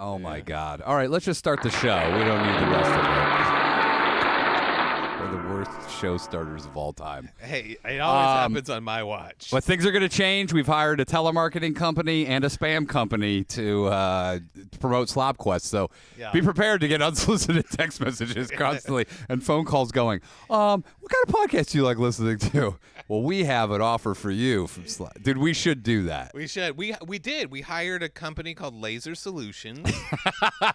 Oh, my God. All right, let's just start the show. We don't need the rest of it. We're the worst show starters of all time. Hey, it always happens on my watch. But things are going to change. We've hired a telemarketing company and a spam company to promote Slop Quest. So be prepared to get unsolicited text messages constantly and phone calls going, what kind of podcast do you like listening to? Well, we have an offer for you from Slop. Dude, we should do that. We should. We did. We hired a company called Laser Solutions.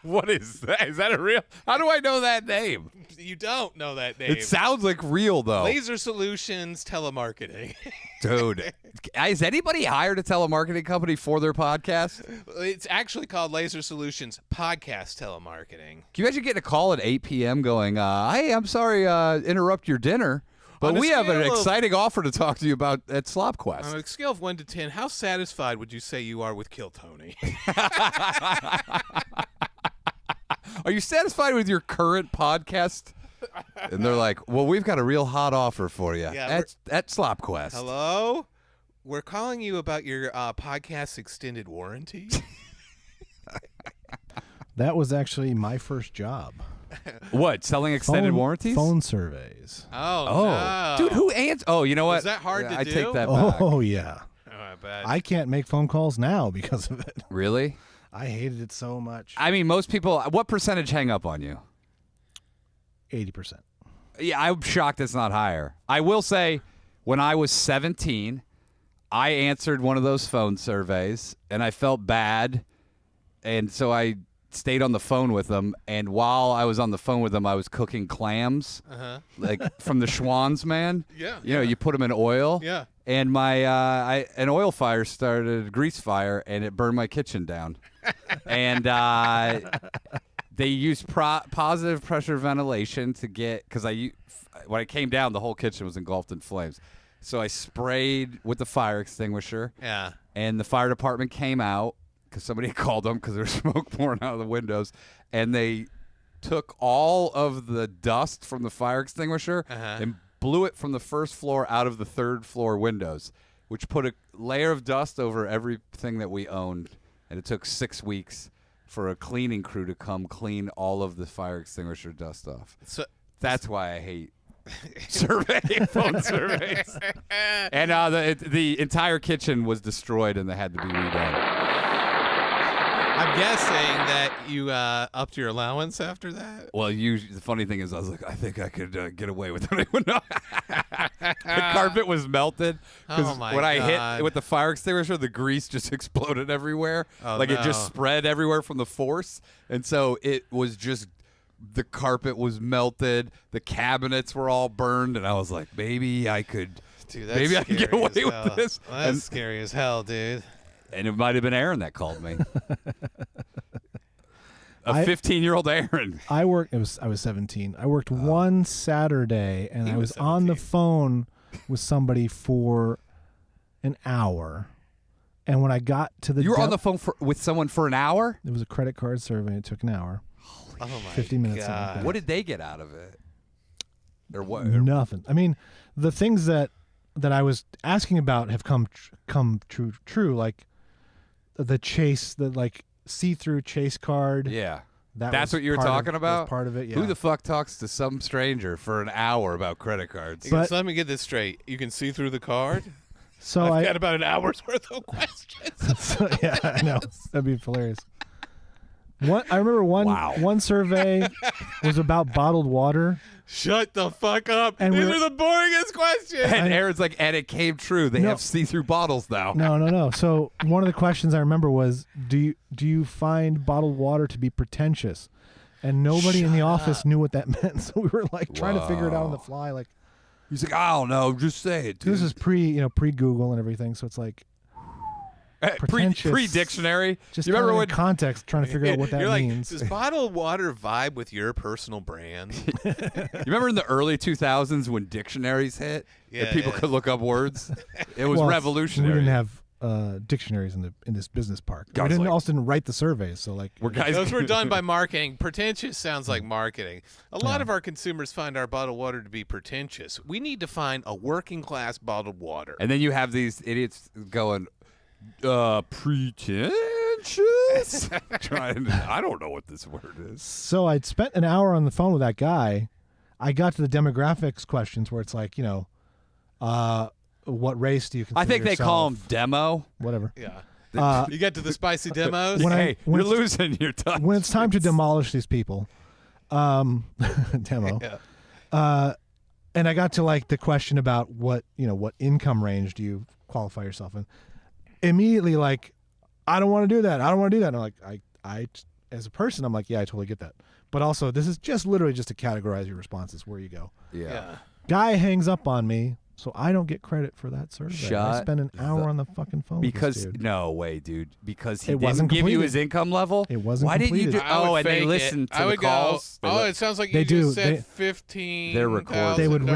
What is that? Is that a real? How do I know that name? You don't know that name. It sounds like real, though. Laser Solutions Telemarketing. Dude, has anybody hired a telemarketing company for their podcast? It's actually called Laser Solutions Podcast Telemarketing. Can you imagine getting a call at 8 p.m. going, hey, I'm sorry interrupt your dinner, but we have an exciting offer to talk to you about at Slop Quest. On a scale of 1 to 10, how satisfied would you say you are with Kill Tony? Are you satisfied with your current podcast? And they're like, well, we've got a real hot offer for you at Slop Quest. Hello? We're calling you about your podcast extended warranty. That was actually my first job. What, selling extended warranties? Phone surveys. Oh, no. Dude, who answers? Oh, you know what? Was that hard to do? I take that back. Oh, yeah. Oh, I bet. I can't make phone calls now because of it. Really? I hated it so much. I mean, most people, what percentage hang up on you? 80%. Yeah, I'm shocked it's not higher. I will say, when I was 17, I answered one of those phone surveys, and I felt bad, and so I stayed on the phone with them, and while I was on the phone with them, I was cooking clams, like from the Schwann's, man. Yeah. You know, you put them in oil. Yeah. And an oil fire started, a grease fire, and it burned my kitchen down. And they used positive pressure ventilation to get, because when I came down, the whole kitchen was engulfed in flames. So I sprayed with the fire extinguisher. Yeah. And the fire department came out because somebody had called them because there was smoke pouring out of the windows. And they took all of the dust from the fire extinguisher and blew it from the first floor out of the third floor windows, which put a layer of dust over everything that we owned. And it took 6 weeks for a cleaning crew to come clean all of the fire extinguisher dust off. So that's why I hate phone surveys. And the entire kitchen was destroyed, and they had to be redone. I'm guessing that you upped your allowance after that. Well, the funny thing is, I was like, I think I could get away with it. The carpet was melted because when I hit with the fire extinguisher, the grease just exploded everywhere. It just spread everywhere from the force, and so it was just. The carpet was melted. The cabinets were all burned, and I was like, maybe I could. Dude, that's maybe I can get away with this. That's scary as hell, dude. And it might have been Aaron that called me. A 15-year-old Aaron. I was 17. I worked one Saturday, and I was on the phone with somebody for an hour. And when I got to the You were on the phone with someone for an hour? It was a credit card survey. It took an hour. Oh my 50 minutes. God. What did they get out of it? Or what? Nothing. I mean, the things that I was asking about have come true. Like the Chase, the like see-through Chase card. Yeah. That's what you were talking about? Part of it, yeah. Who the fuck talks to some stranger for an hour about credit cards? So let me get this straight. You can see through the card? So I've got about an hour's worth of questions. Yeah, I know. That'd be hilarious. I remember one survey was about bottled water. Shut the fuck up. And These are the boringest questions. And Aaron's like, and it came true. They have see-through bottles now. No. So one of the questions I remember was, do you find bottled water to be pretentious? And nobody in the office knew what that meant. So we were like trying to figure it out on the fly. Like, he's like, I don't know, just say it, dude. This is pre-Google and everything. So it's like, pre-dictionary. Just you remember in context, trying to figure out what that means. Does bottled water vibe with your personal brand? You remember in the early 2000s when dictionaries hit and people could look up words? It was revolutionary. We didn't have dictionaries in this business park. We didn't write the surveys, so like those were done by marketing. Pretentious sounds like marketing. A lot of our consumers find our bottled water to be pretentious. We need to find a working class bottled water. And then you have these idiots going, pretentious? pretentious. I don't know what this word is. So I'd spent an hour on the phone with that guy. I got to the demographics questions where it's like, what race do you consider I think they call them demo. Whatever. Yeah. You get to the spicy demos. You're losing your touch. When it's time to demolish these people, demo. Yeah. And I got to like the question about what income range do you qualify yourself in? Immediately, like, I don't want to do that. I don't want to do that. And I'm like, I as a person, I'm like, yeah, I totally get that. But also, this is just literally just to categorize your responses where you go. Yeah. Guy hangs up on me, so I don't get credit for that survey. I spent an hour on the fucking phone with this dude. No way, dude. Because he wasn't didn't give you completed. his income level. It wasn't Why didn't you do? completed. Oh, and they listen to the calls. It sounds like They you do. just said They- 15. They're recorded. They would $1,000 a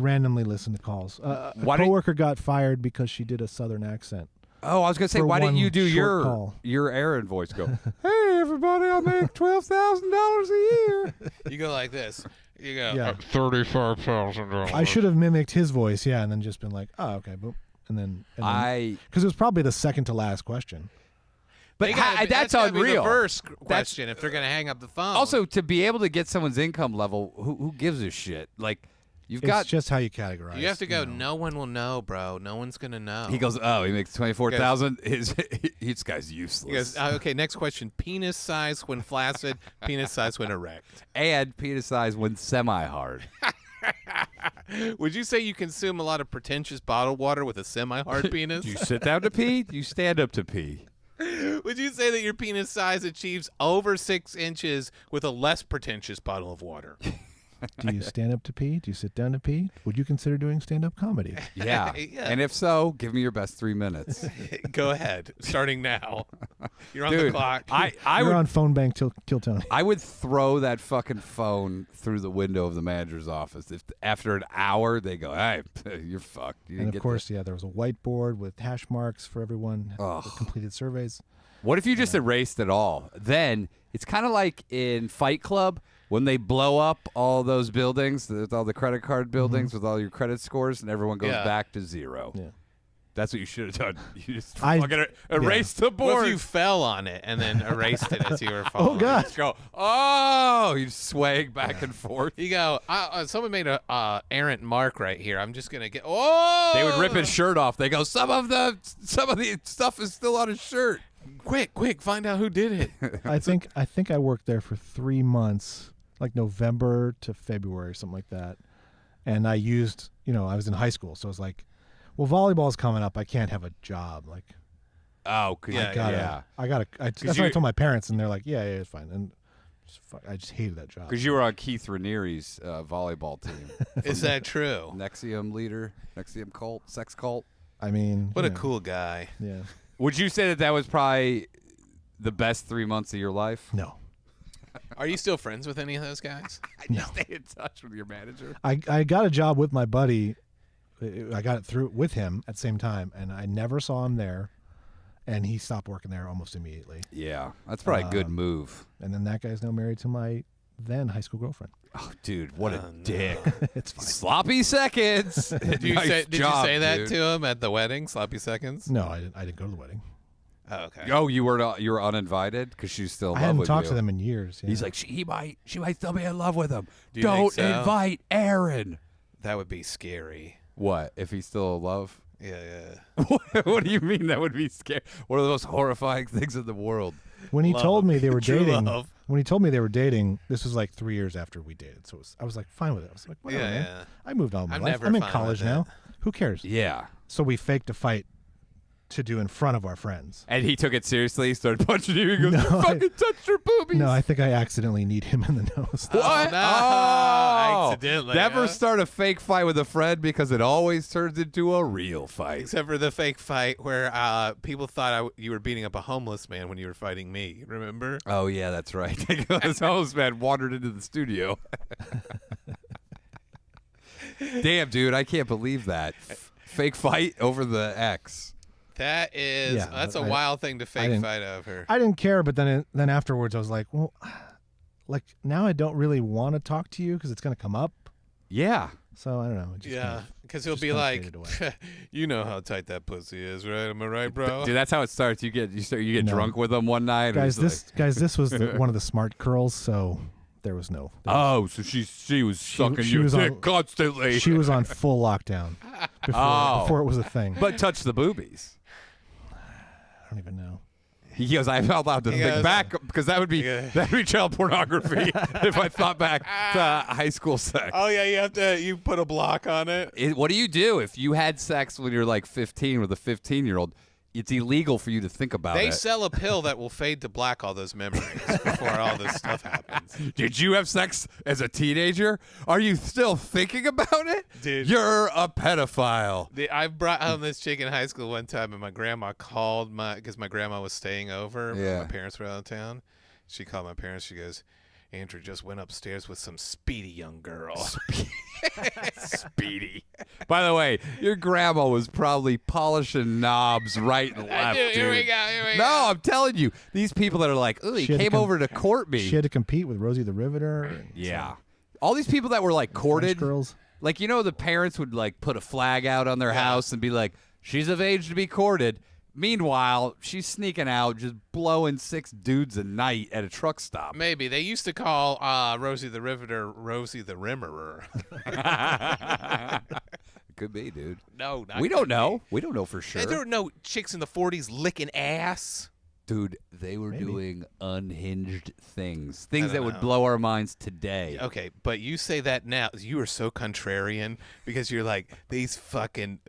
randomly year. listen to calls. A Why didn't- coworker got fired because she did a southern accent. Oh, I was gonna say, For why didn't one you do short call. your Aaron voice? Go, hey everybody, I make $12,000 a year. You go like this. You go. Yeah. $35,000. I should have mimicked his voice, and then just been like, oh, okay, boom. And then because it was probably the second to last question. But that's gotta be unreal. the first question if they're gonna hang up the phone. Also, to be able to get someone's income level, who gives a shit? Like, you've It's got. just how you categorize. you have to go. know. No one will know, bro. No one's gonna know. He goes, oh, he makes 24,000. This guy's useless. He goes, okay, next question. Penis size when flaccid, penis size when erect. And penis size when semi-hard. Would you say you consume a lot of pretentious bottled water with a semi-hard penis? Do you sit down to pee? Do you stand up to pee? Would you say that your penis size achieves over 6 inches with a less pretentious bottle of water? Do you stand up to pee? Do you sit down to pee? Would you consider doing stand-up comedy? Yeah. Yeah. And if so, give me your best 3 minutes. Go ahead. Starting now. You're on Dude, the clock. I You're would on phone bank kill Tony. I would throw that fucking phone through the window of the manager's office. If after an hour they go, hey, you're fucked. You didn't And get of course, there was a whiteboard with hash marks for everyone Ugh. with completed surveys. What if you just erased it all? Then it's kind of like in Fight Club when they blow up all those buildings, all the credit card buildings with all your credit scores, and everyone goes Yeah. back to zero. Yeah. That's what you should have done. You just I- fucking erased the What board. if you fell on it and then erased it as you were falling? God. Just go, oh, you swaying back and forth. You go, someone made a errant mark right here. I'm just going to get, oh! They would rip his shirt off. They go, some of the stuff is still on his shirt. Quick, find out who did it. I think I worked there for 3 months, like November to February, something like that. And I used, I was in high school, so I was like, well, volleyball's coming up. I can't have a job. Like, Oh, cause Yeah, that's what I told my parents, and they're like, yeah, it's fine. And I just hated that job. Because you were on Keith Raniere's volleyball team. Is that true? Nexium leader, Nexium cult, sex cult. I mean, What a cool guy. Yeah. Would you say that was probably the best 3 months of your life? No. Are you still friends with any of those guys? You stay in touch with your manager? I got a job with my buddy. I got it through with him at the same time, and I never saw him there. And he stopped working there almost immediately. Yeah, that's probably a good move. And then that guy's now married to my then high school girlfriend. Oh, dude, what a dick. It's fine. Sloppy seconds. Did you say that dude. to him at the wedding, Sloppy Seconds? No, I didn't go to the wedding. Oh, okay. Oh, you were uninvited because she's still in I love hadn't with talked you. to them in years. Yeah. He's like, she might still be in love with him. Do you think Don't so? invite Aaron. That would be scary. What if he's still in love? Yeah. What do you mean that would be scary? One of the most horrifying things in the world. when he told me they were True dating. love. When he told me they were dating, this was like 3 years after we dated. So I was like fine with it. I was like, whatever, man. Yeah. I moved on with my I'm life. never I'm in fine college with it. now. Who cares? Yeah. So we faked a fight to do in front of our friends. And he took it seriously. He started punching you. He goes, No, you fucking touched your boobies. No, I think I accidentally kneed him in the nose. Oh, What? no. Oh. Accidentally, Never huh? start a fake fight with a friend because it always turns into a real fight. Except for the fake fight where people thought you were beating up a homeless man when you were fighting me. Remember? Oh, yeah, that's right. This homeless man wandered into the studio. Damn, dude, I can't believe that. Fake fight over the ex. That is, Yeah, that's a I- wild thing to fake didn't- fight over. I didn't care, but then afterwards I was like, well, like now I don't really want to talk to you because it's going to come up. Yeah. So I don't know. It just kind Yeah, of- because he'll just be kinda like, faded away. you know how tight that pussy is, right? Am I right, bro? Dude, that's how it starts. You get No. drunk with them one night. and guys, it's this was one of the smart girls, so there was no. oh, so she was sucking she your was dick on- constantly. She was on full lockdown before it was a thing. but touch the boobies. I don't even know. He goes, I'm not allowed to He think goes, back because that would be child pornography if I thought back to high school sex. Oh yeah, you put a block on it. What do you do if you had sex when you're like 15 with a 15-year-old? It's illegal for you to think about They it. sell a pill that will fade to black all those memories before all this stuff happens. Did you have sex as a teenager? Are you still thinking about it? Dude. You're a pedophile. I brought home this chick in high school one time, and my grandma called because my grandma was staying over. Yeah. My parents were out of town. She called my parents. She goes, Andrew just went upstairs with some speedy young girl. Speedy. By the way, your grandma was probably polishing knobs right and left, dude. Here we go. No, I'm telling you, these people that are like, oh, he She had to came over to court me. She had to compete with Rosie the Riveter. And Yeah. All these people that were like French courted, girls. like, you know, the parents would like put a flag out on their house and be like, she's of age to be courted. Meanwhile, she's sneaking out, just blowing 6 dudes a night at a truck stop. Maybe. They used to call Rosie the Riveter Rosie the Rimmerer. Could be, dude. No, not We don't could be. know. We don't know for sure. There were no chicks in the 40s licking ass. Dude, they were Maybe. doing unhinged things. Things don't that would know. blow our minds today. Okay, but you say that now. You are so contrarian because you're like, these fucking,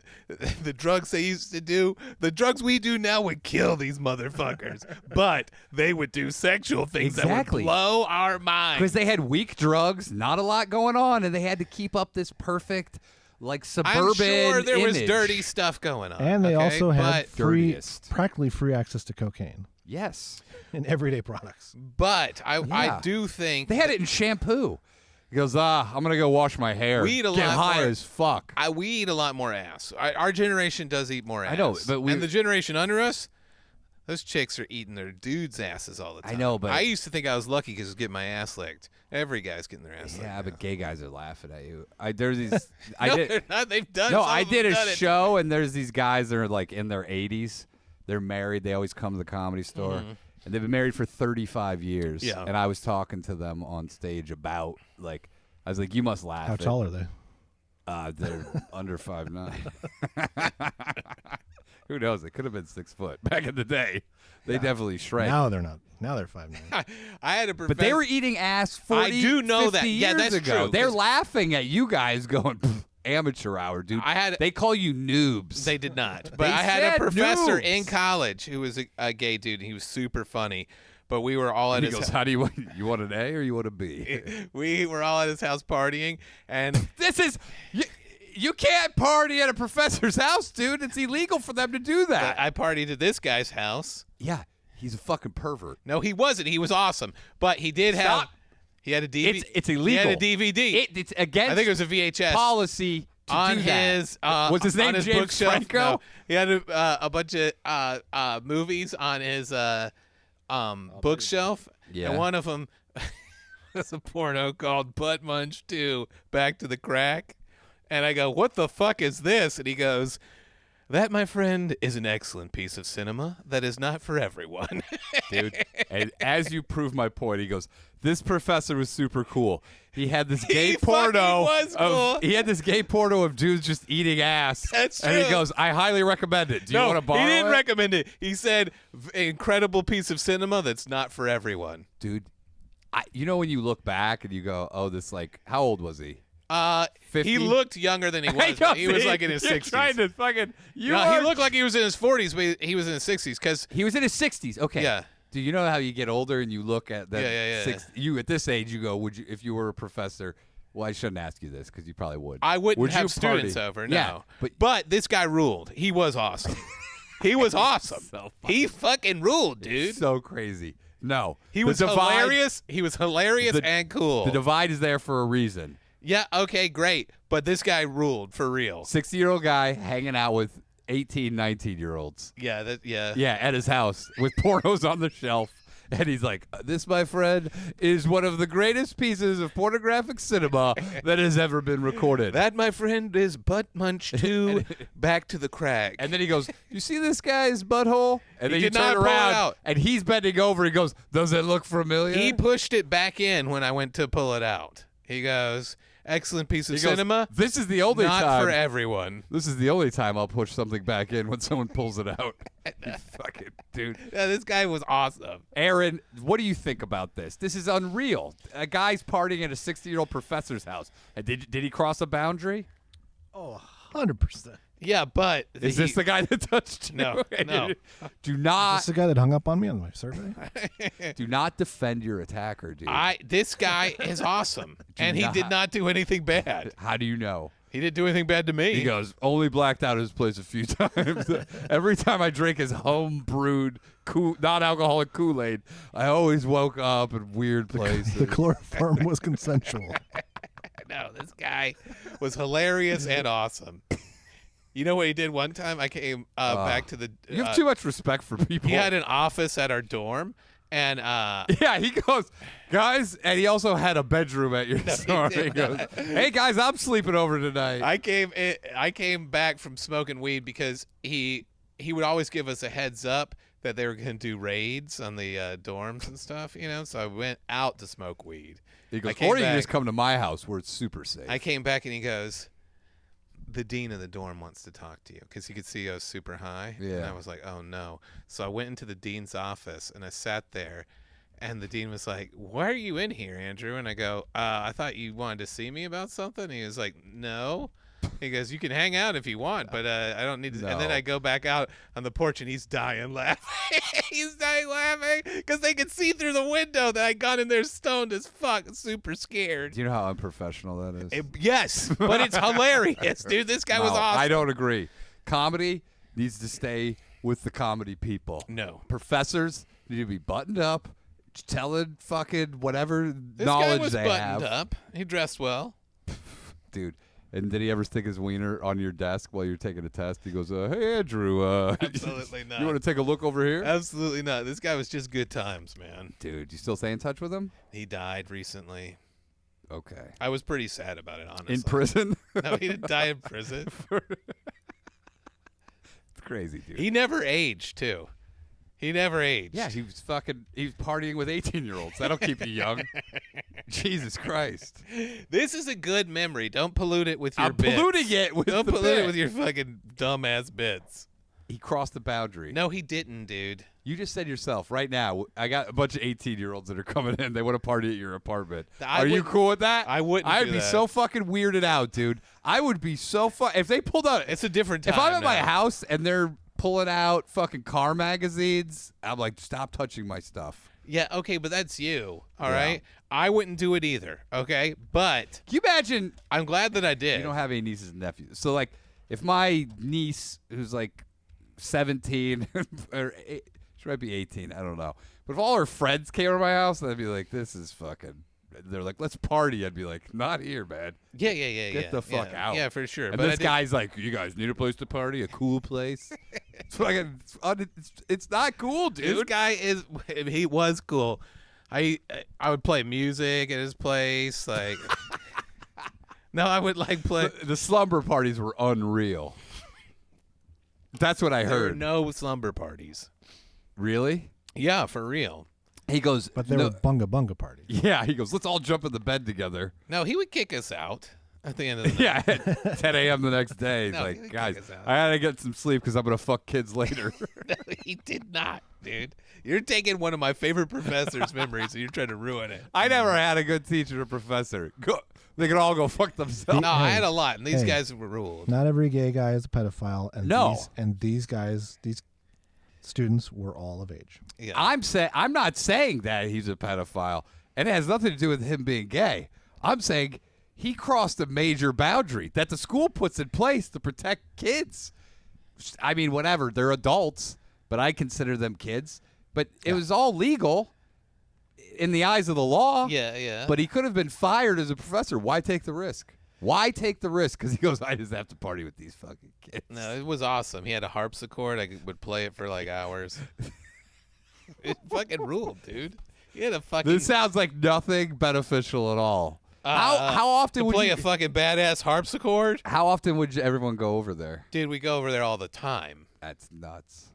the drugs they used to do, the drugs we do now would kill these motherfuckers. But they would do sexual things that Exactly. would blow our minds. Because they had weak drugs, not a lot going on, and they had to keep up this perfect, like, suburban I'm sure there was image. dirty stuff going on. And they okay? also had Dirtiest. practically free access to cocaine Yes. in everyday products. But I Yeah. do think They had it in shampoo. He goes, I'm going to go wash my hair. We eat a Get lot high more- as fuck. we eat a lot more ass. Our generation does eat more ass. I know, but and the generation under us, those chicks are eating their dudes' asses all the time. I know, but- I used to think I was lucky because I was getting my ass licked. Every guy's getting their ass licked. Yeah, now. but gay guys are laughing at you. There's these. I No, did. they're not. They've done. No, some I of them did a done it. show, and there's these guys that are like in their 80s. They're married. They always come to the Comedy Store, and they've been married for 35 years. Yeah. And I was talking to them on stage about, like, I was like, you must laugh. How at- tall are they? They're under 5'9". Who knows? They could have been 6 foot back in the day. They definitely shrank. Now they're not. Now they're 5'9". I had a But they were eating ass 40, I do know 50 that. Yeah, years that's ago. true, They're 'cause- laughing at you guys going, amateur hour, dude. They call you noobs. They did not. But They I had a said professor noobs. in college who was a gay dude, and he was super funny. But we were all at He his goes, how do you want? You want an A or you want a B? we were all at his house partying, and This is you can't party at a professor's house, dude. It's illegal for them to do that. I partied at this guy's house. Yeah, he's a fucking pervert. No, he wasn't. He was awesome, but he did have. Stop. He had a DVD. It's illegal. He had a DVD. It's against I think it was a VHS policy to on do that. his. Was his name on his James bookshelf. Franco? No, he had a bunch of movies on his bookshelf, Yeah. and one of them was a porno called Butt Munch 2: Back to the Crack. And I go, what the fuck is this? And he goes, that, my friend, is an excellent piece of cinema that is not for everyone. Dude. And as you prove my point, he goes, this professor was super cool. He had this gay He porno. fucking was cool. He had this gay porno of dudes just eating ass. That's And he true. goes, I highly recommend it. Do you No, want to borrow he didn't it? recommend it. He said, incredible piece of cinema that's not for everyone. Dude, you know when you look back and you go, oh, this, like, how old was he? 50? He looked younger than he was. I know, but he was see? like in his You're 60s. trying to fucking. No, he looked like he was in his 40s, but he was in his 60s because He was in his 60s. Okay. Yeah. Do you know how you get older and you look at that? Yeah. You at this age, you go, would you, if you were a professor? Well, I shouldn't ask you this because you probably would. I wouldn't Would have you students party? over. No, Yeah, but this guy ruled. He was awesome. He was awesome. So He fucking ruled, dude. so crazy. No, He the was divide- hilarious. He was hilarious the- and cool. The divide is there for a reason. Yeah, okay, great. But this guy ruled for real. 60-year-old guy hanging out with 18, 19-year-olds. Yeah, Yeah, at his house with pornos on the shelf. And he's like, this, my friend, is one of the greatest pieces of pornographic cinema that has ever been recorded. That, my friend, is Butt Munch 2 Back to the Crack. And then he goes, you see this guy's butthole? And He then you did not turn pull it around, out. and he's bending over. He goes, does it look familiar? He pushed it back in when I went to pull it out. He goes, excellent piece of He goes, cinema. this is the only Not time. for everyone. This is the only time I'll push something back in when someone pulls it out. You fucking dude. Yeah, this guy was awesome. Aaron, what do you think about this? This is unreal. A guy's partying at a 60-year-old professor's house. Did he cross a boundary? Oh, 100%. Yeah, but Is this the guy that touched you? No, no. Do Is not this the guy that hung up on me on my survey? do not defend your attacker, dude. This guy is awesome, and he not. did not do anything bad. How do you know? He didn't do anything bad to me. He goes, only blacked out at his place a few times. Every time I drank his home-brewed, non-alcoholic Kool-Aid, I always woke up in weird places. The chloroform was consensual. No, this guy was hilarious and awesome. You know what he did one time? I came back to the. You have too much respect for people. He had an office at our dorm, and yeah, he goes, guys, and he also had a bedroom at your store. He goes, hey guys, I'm sleeping over tonight. I came back from smoking weed because he would always give us a heads up that they were going to do raids on the dorms and stuff, you know. So I went out to smoke weed. He goes, I came or you can back- just come to my house where it's super safe. I came back and he goes, the dean of the dorm wants to talk to you, because he could see I was super high. And Yeah. I was like, oh no. So I went into the dean's office and I sat there, and the dean was like, why are you in here, Andrew? And I go, I thought you wanted to see me about something. And he was like, no. He goes, you can hang out if you want, but I don't need to. And then No. I go back out on the porch and he's dying laughing. He's dying laughing because they could see through the window that I got in there stoned as fuck, super scared. Do you know how unprofessional that is? Yes, but it's hilarious, dude. This guy was No, awesome. I don't agree. Comedy needs to stay with the comedy people. No. Professors need to be buttoned up, telling fucking whatever This knowledge guy was they buttoned have. up. He dressed well. Dude. And did he ever stick his wiener on your desk while you're taking a test? He goes, hey, Andrew. Absolutely not. You want to take a look over here? Absolutely not. This guy was just good times, man. Dude, you still stay in touch with him? He died recently. Okay. I was pretty sad about it, honestly. In prison? No, he didn't die in prison. It's crazy, dude. He never aged, too. He never aged. Yeah, he was partying with 18-year-olds. That'll keep you young. Jesus Christ. This is a good memory. Don't pollute it with your I'm bits. polluting it with Don't the pollute it bit. with your fucking dumbass bits. He crossed the boundary. No, he didn't, dude. You just said yourself right now, I got a bunch of 18-year-olds that are coming in. They want to party at your apartment. I Are you wouldn't- cool with that? I wouldn't I'd do be that. so fucking weirded out, dude. I would be so if they pulled out. It's a different time If I'm at my now. house and they're pulling out fucking car magazines, I'm like, stop touching my stuff. Yeah, okay, but that's you, all Yeah. right? I wouldn't do it either, okay? But Can you imagine? I'm glad that I did. You don't have any nieces and nephews. So, like, if my niece, who's like 17, or she might be 18, I don't know. But if all her friends came to my house, I'd be like, this is fucking. They're like, let's party. I'd be like, not here, man. Yeah. Get the fuck yeah. out. Yeah, for sure. And but this guy's like, you guys need a place to party, a cool place. It's fucking. It's not cool, this dude. guy he was cool. I would play music at his place, like. No, I would like play. The slumber parties were unreal. That's what I There were heard. no slumber parties. Really? Yeah, for real. He goes, But there no, were bunga bunga parties. yeah. He goes, let's all jump in the bed together. No, he would kick us out at the end of the Yeah, at 10 a.m. the next day. He's No, he like, didn't guys, kick us out. I gotta get some sleep because I'm gonna fuck kids later. night. No, he did not, dude. You're taking one of my favorite professor's memories and you're trying to ruin it. I never had a good teacher or professor. They could all go fuck themselves. No, I Hey, had a lot, and these hey. guys were ruled. Not every gay guy is a pedophile, and No. these guys, these students were all of age. Yeah. I'm not saying that he's a pedophile, and it has nothing to do with him being gay. I'm saying he crossed a major boundary that the school puts in place to protect kids. I mean, whatever, they're adults, but I consider them kids. But it was all legal in the eyes of the law. yeah. But he could have been fired as a professor. Why take the risk? Why take the risk? Because he goes, I just have to party with these fucking kids. No, it was awesome. He had a harpsichord. I would play it for like hours. It fucking ruled, dude. He had a fucking. This sounds like nothing beneficial at all. How often to would play you a fucking badass harpsichord? How often would everyone go over there? Dude, we go over there all the time. That's nuts.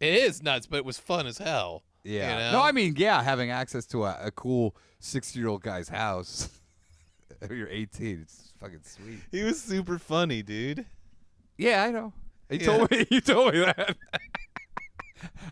It is nuts, but it was fun as hell. Yeah. You know? No, I mean, yeah, having access to a cool 60-year-old guy's house. You're 18. It's fucking sweet. He was super funny, dude. Yeah, I know. You told me that.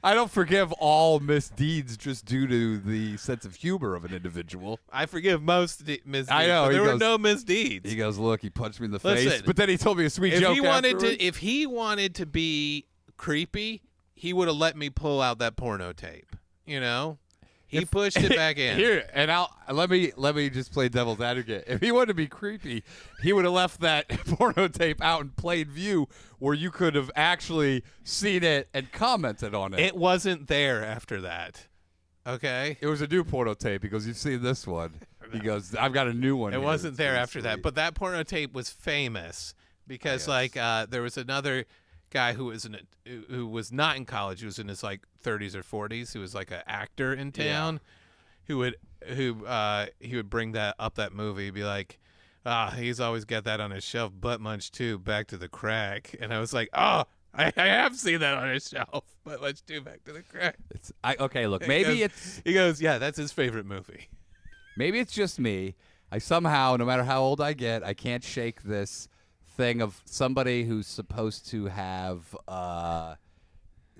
I don't forgive all misdeeds just due to the sense of humor of an individual. I forgive most misdeeds. I know, But he there were goes- no misdeeds. He goes, look, he punched me in the Listen, face, but then he told me a sweet if joke he wanted afterwards. to, if he wanted to be creepy, he would have let me pull out that porno tape. You know, he pushed it back in. Here, and let me just play devil's advocate. If he wanted to be creepy, he would have left that porno tape out in plain view, where you could have actually seen it and commented on it. It wasn't there after that. Okay. It was a new porno tape. He goes, "You've seen this one." He goes, "I've got a new one." It here. wasn't It's there pretty after that, sweet." but that porno tape was famous because, like, there was another guy who was not in college. He was in his like 30s or 40s. He was like an actor in town, who would bring that movie, be like, he's always got that on his shelf. Butt Munch 2, Back to the Crack, and I was like, oh. I have seen that on his shelf. Butt Munch 2, Back to the Crack. Okay, look, maybe He goes, yeah, that's his favorite movie. maybe it's just me. I somehow, no matter how old I get, I can't shake this thing of somebody who's supposed to have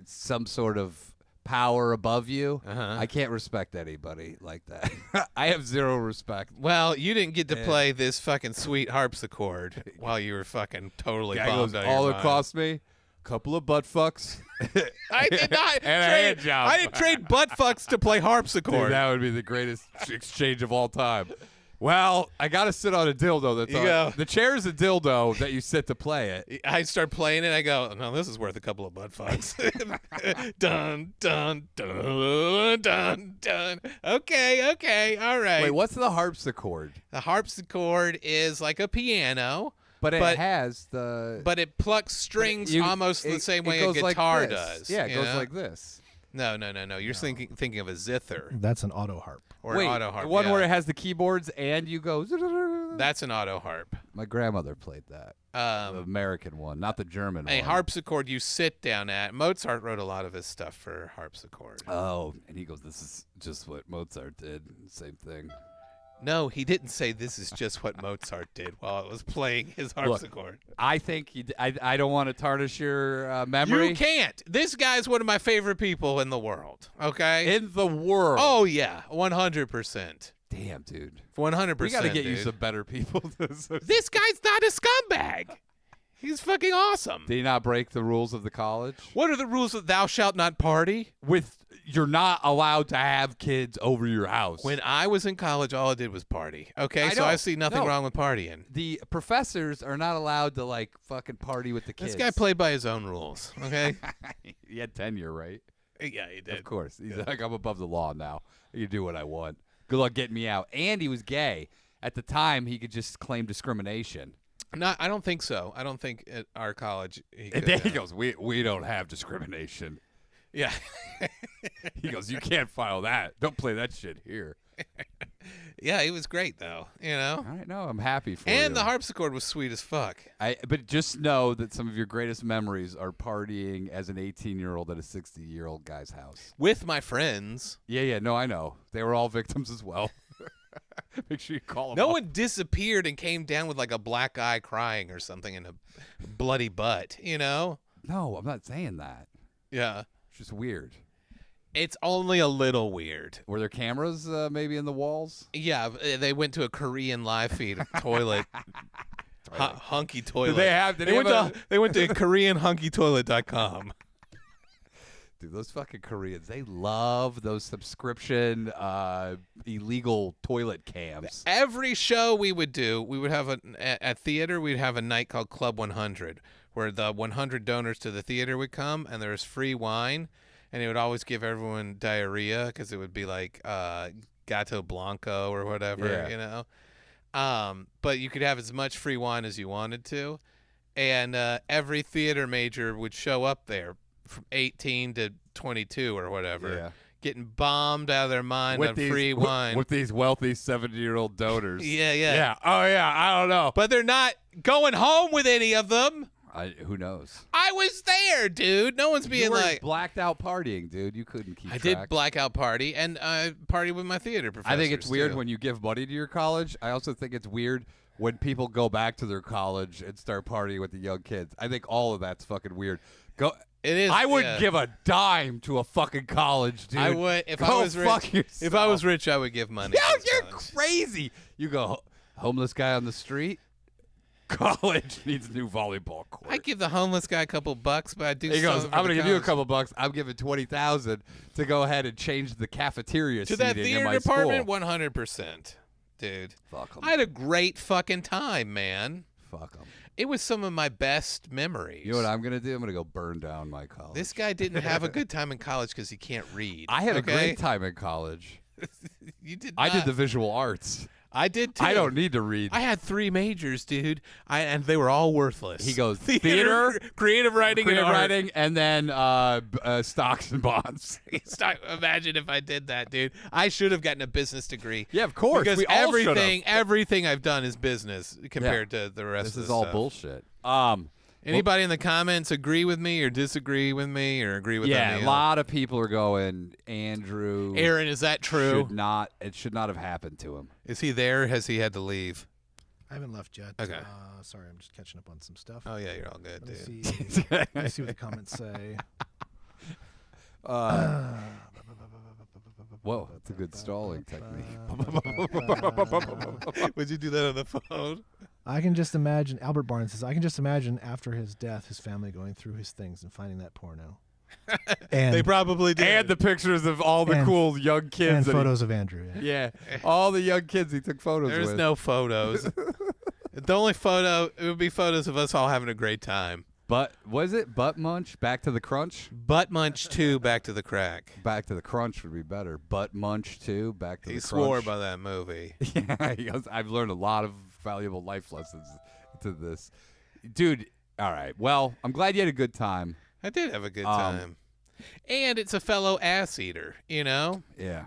some sort of power above you. I can't respect anybody like that. I have zero respect. Well, you didn't get to play this fucking sweet harpsichord while you were fucking totally Guy bombed goes, out of all your it mind. cost me, couple of butt fucks. I did not And a hand trade. job. I didn't trade butt fucks to play harpsichord. Dude, that would be the greatest exchange of all time. Well, I got to sit on a dildo. That's You all. go. The chair is a dildo that you sit to play it. I start playing it. I go, no, this is worth a couple of butt fucks. Dun dun dun dun dun. Okay, all right. Wait, what's the harpsichord? The harpsichord is like a piano, But it But- has the. but it plucks strings almost the same way a goes like guitar this. does. Yeah, it you goes know? like this. No. You're thinking of a zither That's an auto harp. or Wait, an auto harp. the one yeah. where it has the keyboards and you go. That's an auto harp. My grandmother played that. The American one, not the German A one. harpsichord you sit down at. Mozart wrote a lot of his stuff for harpsichord. Oh, and he goes, "This is just what Mozart did." Same thing. No, he didn't say this is just what Mozart did while it was playing his harpsichord. I think I don't want to tarnish your memory. You can't. This guy's one of my favorite people in the world. Okay. in the world. Oh yeah, 100%. damn, dude. 100%. We got to get you dude. some better people. This guy's not a scumbag. He's fucking awesome. Did he not break the rules of the college? What are the rules of thou shalt not party? You're not allowed to have kids over your house. When I was in college, all I did was party. Okay, I so know. I see nothing No. wrong with partying. The professors are not allowed to like fucking party with the kids. This guy played by his own rules. Okay. He had tenure, right? Yeah, he did. Of course. He's like, I'm above the law now. You do what I want. Good luck getting me out. And he was gay. At the time, he could just claim discrimination. No, I don't think so. I don't think at our college he And could. then he goes, we don't have discrimination. Yeah. He goes, you can't file that. Don't play that shit here. Yeah, he was great though. You know. All right, no, I'm happy for you. And the harpsichord was sweet as fuck. But just know that some of your greatest memories are partying as an 18-year-old at a 60-year-old guy's house. With my friends. Yeah, no, I know. They were all victims as well. Make sure you call them. No up. one disappeared and came down with like a black eye crying or something and a bloody butt, you know? No, I'm not saying that. Yeah. It's just weird. It's only a little weird. Were there cameras maybe in the walls? Yeah, they went to a Korean live feed toilet. Hunky toilet. They went to KoreanHunkyToilet.com. Dude, those fucking Koreans, they love those subscription illegal toilet cams. Every show we would do, we would have at theater, we'd have a night called Club 100, where the 100 donors to the theater would come, and there was free wine, and it would always give everyone diarrhea because it would be like Gato Blanco or whatever, Yeah. you know. But you could have as much free wine as you wanted to, and every theater major would show up there from 18 to 22 or whatever. Yeah. Getting bombed out of their mind on free with, wine. with these wealthy 70-year-old donors. Yeah. Yeah. Oh yeah. I don't know. But they're not going home with any of them. Who knows? I was there, dude. No one's being You were like blacked out partying, dude. You couldn't keep I track. did blackout party and party with my theater professors. I think it's weird too. when you give money to your college. I also think it's weird when people go back to their college and start partying with the young kids. I think all of that's fucking weird. It is. I wouldn't yeah. give a dime to a fucking college, dude. I would if Go I was fuck rich. yourself. If I was rich, I would give money. Yo, to you're college. crazy. You go, homeless guy on the street? College needs a new volleyball court. I give the homeless guy a couple bucks, but I do. He goes, something I'm for going the to give you a college. couple bucks. I'm giving 20,000 to go ahead and change the cafeteria To that seating in theater my department. school. 100%, dude. Fuck 'em. I had a great fucking time, man. Fuck 'em. It was some of my best memories. You know what I'm going to do? I'm going to go burn down my college. This guy didn't have a good time in college because he can't read. I had a okay? great time in college. You did. I did not. the visual arts. I did too. I don't need to read. I had 3 majors, dude. And they were all worthless. He goes, theater, creative writing, creative and art. writing, and then stocks and bonds. Imagine if I did that, dude. I should have gotten a business degree. Yeah, of course. Because we all should've. everything I've done is business compared to the rest This of is the all stuff. bullshit. Anybody in the comments agree with me or disagree with me or agree with Yeah, any a lot of people are going, Andrew. Aaron, is that true? It should not have happened to him. Is he there? Has he had to leave? I haven't left yet. Okay. Sorry, I'm just catching up on some stuff. Oh yeah, you're all good, Let me dude. see. Let me see what the comments say. Whoa, that's a good stalling technique. Would you do that on the phone? I can just imagine. Albert Barnes says, "I can just imagine after his death, his family going through his things and finding that porno." And They probably did. And the pictures of all the And- cool young kids. and that he- photos of Andrew. Yeah. yeah, all the young kids he took photos There's with. no photos. The only photo, it would be photos of us all having a great time. But was it Butt Munch? Back to the Crunch? Butt Munch 2, Back to the Crack. Back to the Crunch would be better. Butt Munch 2, Back to He the swore Crunch. by that movie. Yeah, he goes, I've learned a lot of valuable life lessons to this. Dude, all right. Well, I'm glad you had a good time. I did have a good time. And it's a fellow ass eater, you know? Yeah.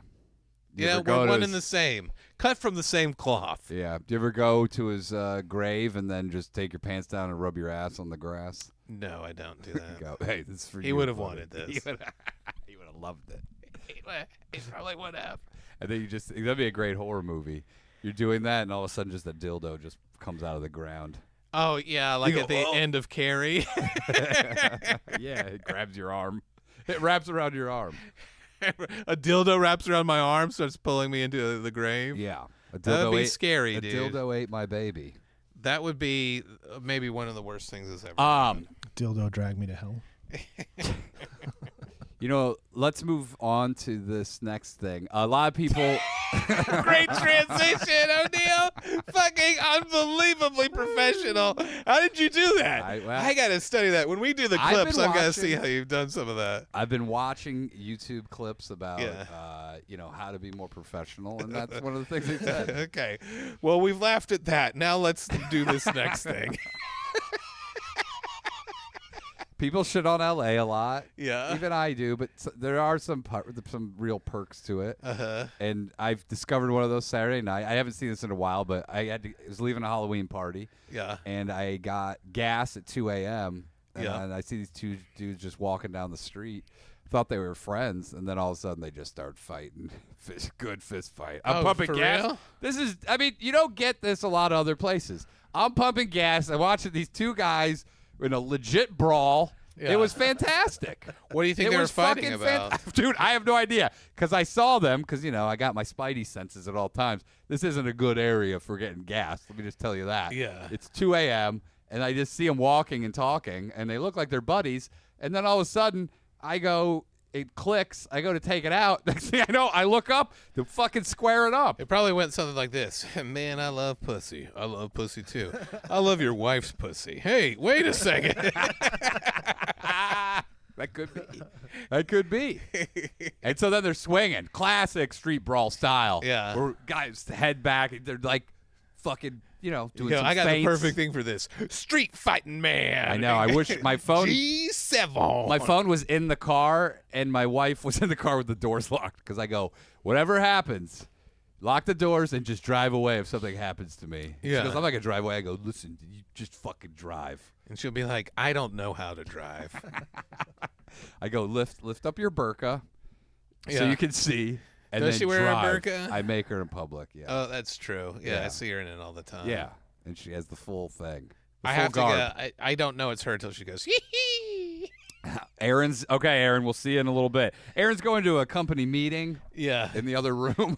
You know, ever go we're to one his- in the same. Cut from the same cloth. Yeah. Do you ever go to his grave and then just take your pants down and rub your ass on the grass? No, I don't do that. Go, hey, this is for you. He would have buddy." wanted this. He would have loved it. He probably would have. I think that'd be a great horror movie. You're doing that, and all of a sudden, just a dildo just comes out of the ground. Oh, yeah, like You at go, the "Oh." end of Carrie. Yeah, it grabs your arm. It wraps around your arm. A dildo wraps around my arm, starts pulling me into the grave. Yeah. A That would be ate, scary, a dude. dildo ate my baby. That would be maybe one of the worst things that's ever Um, Dildo drag me to hell. You know, let's move on to this next thing. A lot of people. Great transition, O'Neill. Fucking unbelievably professional. How did you do that? I got to study that. When we do the I've clips, been I've got to see watching- how you've done some of that. I've been watching YouTube clips about, Yeah. how to be more professional, and that's one of the things they said. Okay. Well, we've laughed at that. Now let's do this next thing. People shit on LA a lot. Yeah. Even I do, but there are some real perks to it. Uh-huh. And I've discovered one of those Saturday night. I haven't seen this in a while, but I was leaving a Halloween party. Yeah. And I got gas at 2 a.m. Yeah. And I see these two dudes just walking down the street. Thought they were friends, and then all of a sudden they just start fighting. Good fist fight. I'm pumping for gas. real? This is, you don't get this a lot of other places. I'm pumping gas. I'm watching these two guys in a legit brawl. Yeah. It was fantastic. What do you think It they were was fighting fucking about? Dude, I have no idea. Because I saw them, because, I got my spidey senses at all times. This isn't a good area for getting gas. Let me just tell you that. Yeah. It's 2 a.m., and I just see them walking and talking, and they look like they're buddies. And then all of a sudden, it clicks. I go to take it out. Next thing I know, I look up to fucking square it up. It probably went something like this. Man, I love pussy. I love pussy too. I love your wife's pussy. Hey, wait a second. That could be. That could be. And so then they're swinging. Classic street brawl style. Yeah. Where guys head back. They're like fucking, doing Yo, some I got feints. the perfect thing for this. Street fighting man. I know. I wish my phone. G7. My phone was in the car, and my wife was in the car with the doors locked. Because I go, whatever happens, lock the doors and just drive away if something happens to me. Yeah. She goes, I'm not gonna drive away. I go, listen, you just fucking drive. And she'll be like, I don't know how to drive. I go, lift up your burqa, so Yeah. you can see. And Does then she wear a drive. burqa? I make her in public. Yeah. Oh, that's true. Yeah, Yeah. I see her in it all the time. Yeah, and she has the full thing. The I full have garb. to go. I don't know it's her until she goes, hee. Aaron's okay. Aaron, we'll see you in a little bit. Aaron's going to a company meeting Yeah. in the other room.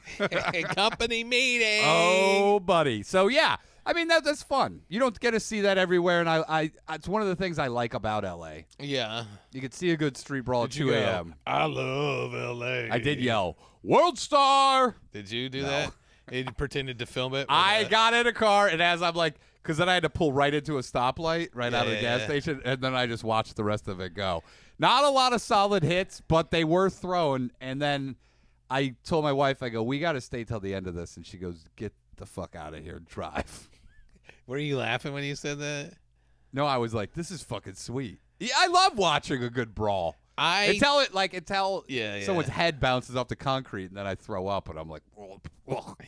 Company meeting. Oh, buddy. So yeah, I mean that's fun. You don't get to see that everywhere, and I it's one of the things I like about LA. Yeah. You could see a good street brawl Did at you 2 go, a.m. I love L.A. I did yell, "World Star!" Did you do that? You pretended to film it? I got in a car, and as I'm like, because then I had to pull right into a stoplight right out of the gas yeah. station, and then I just watched the rest of it go. Not a lot of solid hits, but they were thrown. And then I told my wife, I go, we got to stay till the end of this. And she goes, get the fuck out of here and drive. Were you laughing when you said that? No, I was like, this is fucking sweet. Yeah, I love watching a good brawl. Until Yeah, yeah. someone's head bounces off the concrete, and then I throw up, and I'm like,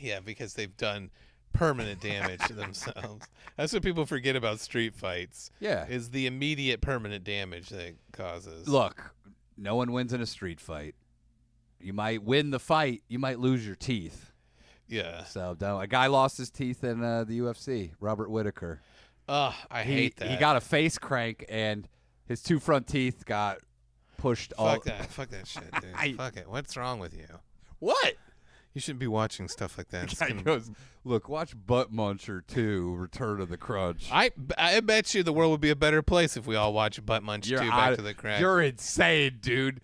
Yeah, because they've done permanent damage to themselves. That's what people forget about street fights. yeah. Is the immediate permanent damage that it causes. Look, no one wins in a street fight. You might win the fight, you might lose your teeth. Yeah. So don't. A guy lost his teeth in the UFC. Robert Whitaker. Ugh, I hate that. He got a face crank, and his two front teeth got pushed. Fuck that shit, dude. Fuck it. What's wrong with you? What? You shouldn't be watching stuff like that. The It's guy gonna- goes, look, watch Butt Muncher 2, Return of the Crunch. I bet you the world would be a better place if we all watch Butt Munch 2 Back to the Crack. You're insane, dude.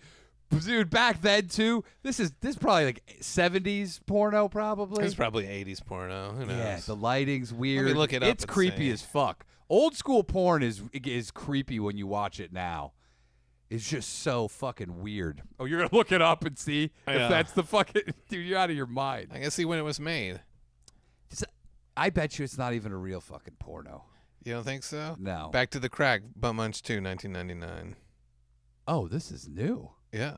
Dude, back then too. This is probably like 70s porno, probably. It's probably 80s porno. Who knows? Yeah, the lighting's weird. Let me look it up It's and creepy see. as fuck. Old school porn is creepy when you watch it now. It's just so fucking weird. Oh, you're gonna look it up and see Yeah. if that's the fucking dude. You're out of your mind. I guess see when it was made. I bet you it's not even a real fucking porno. You don't think so? No. Back to the Crack, Butt Munch 2, 1999. Oh, this is new. Yeah.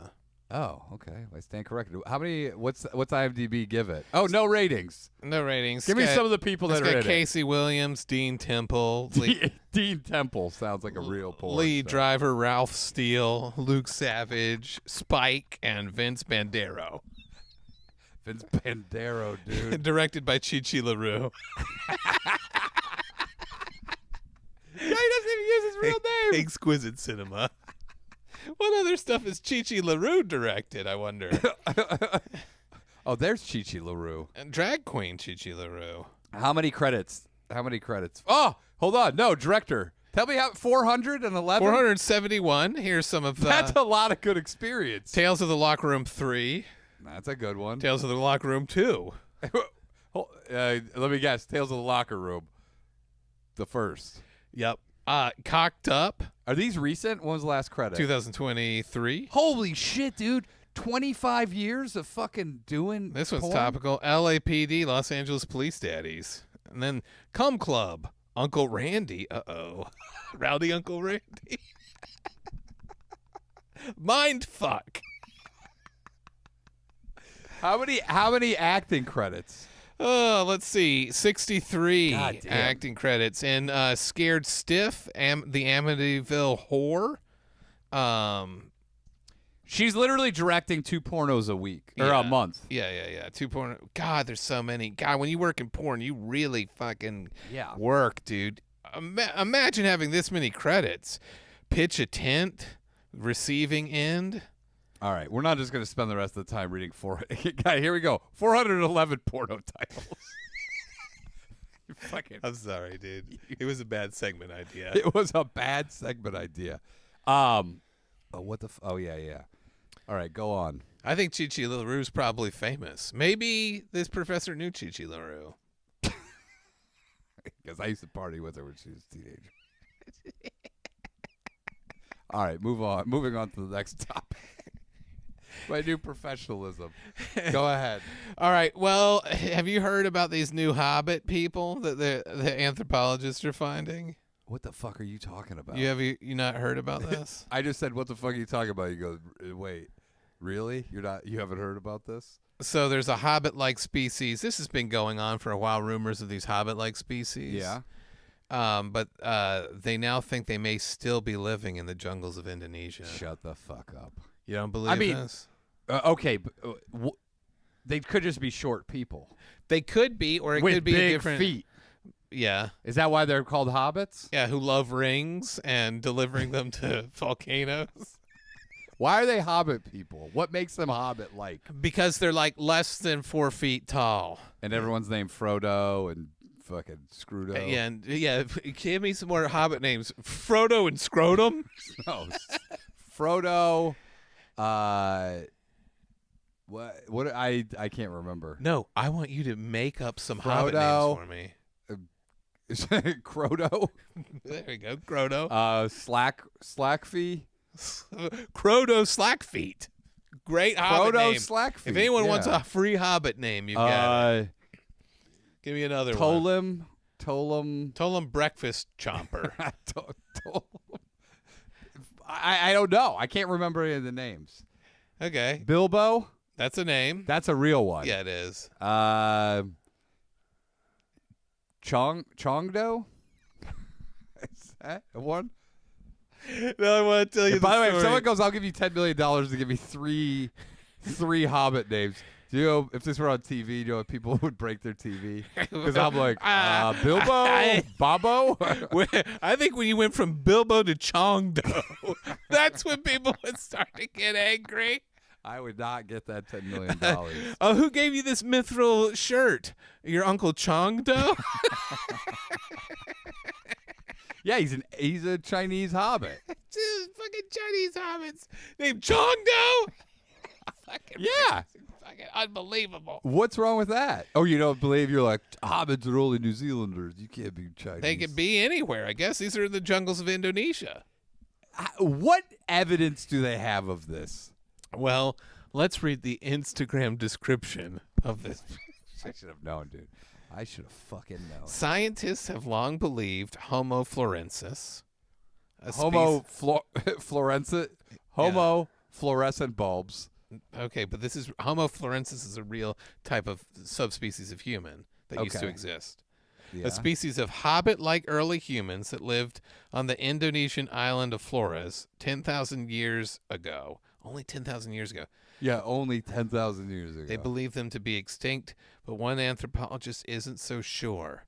Oh, okay. I stand corrected. How many? What's IMDb give it? Oh, no ratings. No ratings. Give me It's got- some of the people that it's are got in Casey Williams, Dean Temple, Lee, it. Dean Temple sounds like a real porn. Lee star. Driver, Ralph Steele, Luke Savage, Spike, and Vince Bandero. Vince Bandero, dude. Directed by Chi LaRue. Yeah, he doesn't even use his real name. Exquisite cinema. What other stuff has Chi LaRue directed, I wonder? Oh, there's Chi LaRue. And drag queen Chi LaRue. How many credits? Oh, hold on. No, director. Tell me how 411? 471. Here's some of That's a lot of good experience. Tales of the Locker Room 3. That's a good one. Tales of the Locker Room 2. Let me guess. Tales of the Locker Room. The first. Yep. Cocked Up, Are these recent? When was the last credit? 2023. Holy shit, dude. 25 years of fucking doing This one's porn? topical. LAPD, Los Angeles Police Daddies. And then Cum Club, Uncle Randy. Uh-oh. Rowdy Uncle Randy. Mind fuck. How many acting credits? Oh, let's see. 63 God damn. acting credits. And Scared Stiff, the Amityville Whore. She's literally directing 2 pornos a week or Yeah. a month. Yeah. 2 porn. God, there's so many. God, when you work in porn, you really fucking Yeah. work, dude. Imagine having this many credits. Pitch a tent, receiving end. All right, we're not just going to spend the rest of the time reading Guy, here we go. 411 porno titles. You fucking. I'm sorry, dude. It was a bad segment idea. It was a bad segment idea. What the? Oh yeah. All right, go on. I think Chi LaRue's probably famous. Maybe this professor knew Chi LaRue. Because I used to party with her when she was a teenager. All right, move on. Moving on to the next topic. My new professionalism. Go ahead. All right. Well, have you heard about these new Hobbit people that the anthropologists are finding? What the fuck are you talking about? You not heard about this? I just said, what the fuck are you talking about? You go, wait, really? You haven't heard about this? So there's a Hobbit-like species. This has been going on for a while, rumors of these Hobbit-like species. Yeah. But they now think they may still be living in the jungles of Indonesia. Shut the fuck up. You don't believe this? Okay, but, they could just be short people. They could be, or it with could be big a different feet. Yeah. Is that why they're called hobbits? Yeah, who love rings and delivering them to volcanoes. Why are they hobbit people? What makes them hobbit-like? Because they're like less than 4 feet tall. And everyone's named Frodo and fucking Scrudo. Give me some more hobbit names. Frodo and Scrotum. No, Frodo. What? I can't remember. No, I want you to make up some Frodo. hobbit names for me. Crodo. There we go, Crodo. Slackfee. Crodo Slackfeet. Great hobbit Frodo name. Slackfeet. If anyone wants a free hobbit name, you've got it. Give me another one. Tollem Breakfast Chomper. I don't know. I can't remember any of the names. Okay. Bilbo. That's a name. That's a real one. Yeah, it is. Chongdo. Is that one? No, I want to tell you. By the way, if someone goes, I'll give you $10 million to give me three Hobbit names. Do you know if this were on TV, you know if people would break their TV? Because I'm like, Bilbo, Bobo. I think when you went from Bilbo to Chongdo, that's when people would start to get angry. I would not get that $10 million. Oh, who gave you this mithril shirt? Your Uncle Chongdo? Yeah, he's a Chinese hobbit. Just fucking Chinese hobbits named Chongdo. Fucking Yeah. Fucking unbelievable. What's wrong with that? Oh, you don't believe? You're like, hobbits are only New Zealanders. You can't be Chinese. They could be anywhere. I guess these are the jungles of Indonesia. What evidence do they have of this? Well, let's read the Instagram description of this. I should have known, dude. I should have fucking known. Scientists have long believed Homo florensis. Homo fluorescent bulbs. Okay, but this is Homo florensis is a real type of subspecies of human that used to exist. Yeah. A species of hobbit-like early humans that lived on the Indonesian island of Flores 10,000 years ago. Only 10,000 years ago. Yeah, only 10,000 years ago. They believe them to be extinct, but one anthropologist isn't so sure.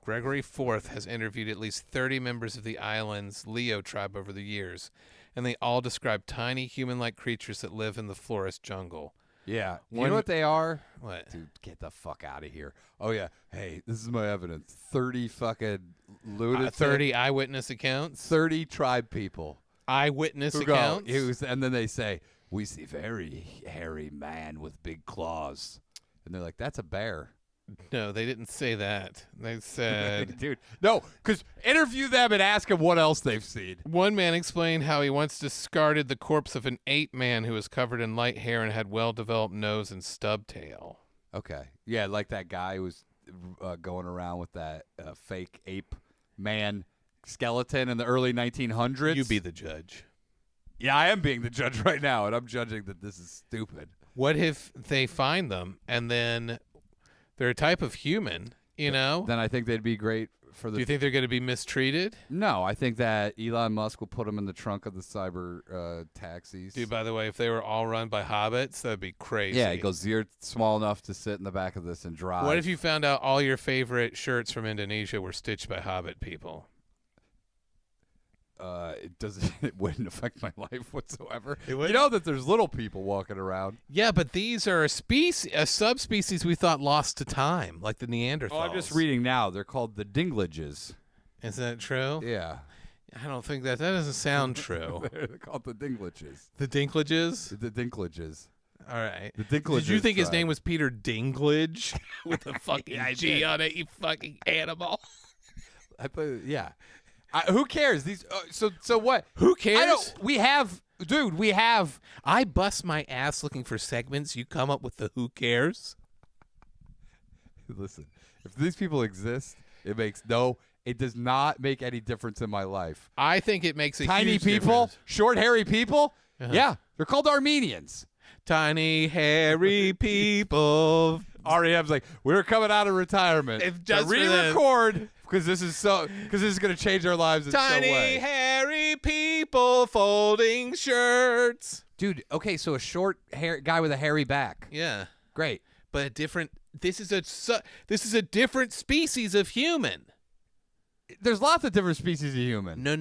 Gregory IV has interviewed at least 30 members of the island's Leo tribe over the years, and they all describe tiny human-like creatures that live in the Flores jungle. Yeah. You know what they are? What? Dude, get the fuck out of here. Oh, yeah. Hey, this is my evidence. 30 fucking lunatic. 30 eyewitness accounts? 30 tribe people. Eyewitness who accounts? Go, and then they say, we see very hairy man with big claws. And they're like, that's a bear. No, they didn't say that. They said... Dude, no, because interview them and ask them what else they've seen. One man explained how he once discarded the corpse of an ape man who was covered in light hair and had well-developed nose and stub tail. Okay. Yeah, like that guy who was going around with that fake ape man skeleton in the early 1900s. You be the judge. Yeah, I am being the judge right now, and I'm judging that this is stupid. What if they find them and then they're a type of human, you know? Then I think they'd be great for the... Do you think they're going to be mistreated? No, I think that Elon Musk will put them in the trunk of the cyber taxis. Dude, by the way, if they were all run by hobbits, that'd be crazy. Yeah, he goes, you're small enough to sit in the back of this and drive. What if you found out all your favorite shirts from Indonesia were stitched by hobbit people? It wouldn't affect my life whatsoever. It wouldn't? You know that there's little people walking around. Yeah, but these are a subspecies we thought lost to time, like the Neanderthals. Oh, I'm just reading now. They're called the Dinglages. Is that true? Yeah. I don't think that doesn't sound true. They're called the Dinglages. The Dinklages? The Dinklages. All right. The Dinklages. Did you think his tribe. name was Peter Dinklage with a fucking G on it, you fucking animal? I thought, yeah. Who cares? These. So what? Who cares? We have Dude, we have. I bust my ass looking for segments. You come up with the who cares? Listen, if these people exist, it does not make any difference in my life. I think it makes a Tiny huge people, difference. short, hairy people. Yeah, they're called Armenians. Tiny, hairy people. REM's like, we're coming out of retirement If to just for this. re-record because this is going to change our lives in some Tiny, way. hairy people folding shirts. Dude, okay, so a short hair guy with a hairy back. Yeah, Great. but a different. This is a different species of human. There's lots of different species of human. No,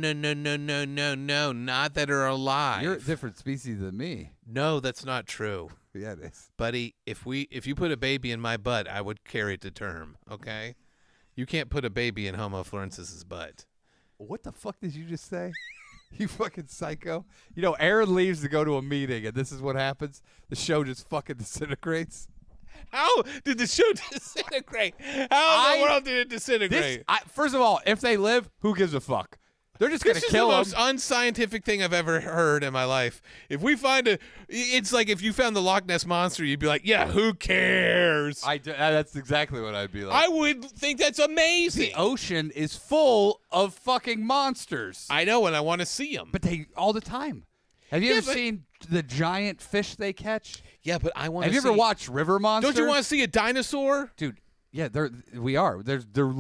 not that are alive. You're a different species than me. No, that's not true. Yeah, it is. Buddy, if you put a baby in my butt, I would carry it to term, okay? You can't put a baby in Homo florencis's butt. What the fuck did you just say? You fucking psycho. You know, Aaron leaves to go to a meeting, and this is what happens. The show just fucking disintegrates. How did the show disintegrate? How in the world did it disintegrate? First of all, if they live, who gives a fuck? They're just going to kill them. This is the most unscientific thing I've ever heard in my life. If we find it's like if you found the Loch Ness Monster, you'd be like, yeah, who cares? That's exactly what I'd be like. I would think that's amazing. The ocean is full of fucking monsters. I know, and I want to see them. But they all the time. Have you ever seen the giant fish they catch? Yeah, but I want to Have you ever watched River Monsters? Don't you want to see a dinosaur? Dude, yeah, they're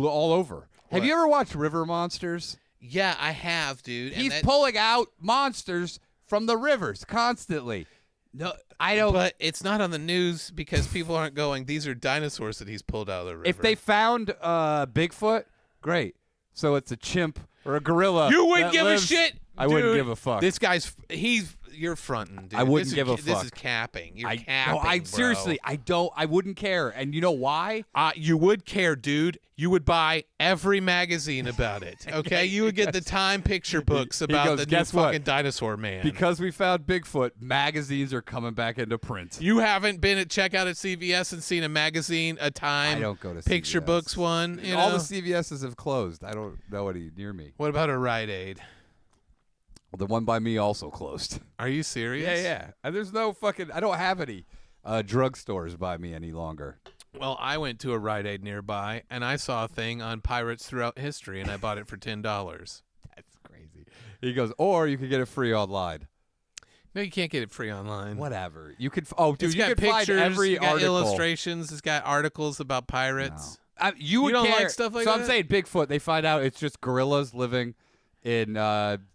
all over. Have you ever watched River Monsters? Yeah, I have, dude. He's pulling out monsters from the rivers constantly. No, I don't. But it's not on the news because people aren't going, these are dinosaurs that he's pulled out of the river. If they found Bigfoot, great. So it's a chimp or a gorilla. You wouldn't give a shit. I wouldn't give a fuck. This guy's you're fronting, dude. I wouldn't give a fuck. This is capping. You're capping, no, bro. Seriously, I wouldn't care. And you know why? You would care, dude. You would buy every magazine about it. Okay, you would get the Time picture books about the new fucking dinosaur man. Because we found Bigfoot, magazines are coming back into print. You haven't been at checkout at CVS and seen a magazine, a Time I don't go to picture CVS. Books one. You All know? the CVSs have closed. I don't know any near me. What about a Rite Aid? Well, the one by me also closed. Are you serious? Yeah. And there's no fucking. I don't have any drugstores by me any longer. Well, I went to a Rite Aid nearby, and I saw a thing on pirates throughout history, and I bought it for $10. That's crazy. He goes, or you could get it free online. No, you can't get it free online. Whatever. You could. Oh, dude, It's you got could pictures, find every it's got article. illustrations, it's got articles about pirates. No. You don't care. like stuff like so that? I'm saying Bigfoot. They find out it's just gorillas living in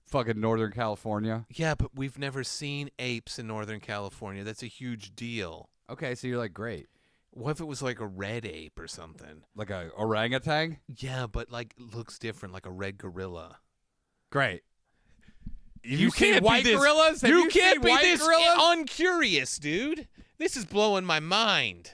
fucking Northern California. Yeah, but we've never seen apes in Northern California. That's a huge deal. Okay, so you're like, great. What if it was like a red ape or something? Like a orangutan? Yeah, but like looks different, like a red gorilla. Great. You seen can't white be this, gorillas? Have you you can't seen be white this gorillas? uncurious, dude. This is blowing my mind.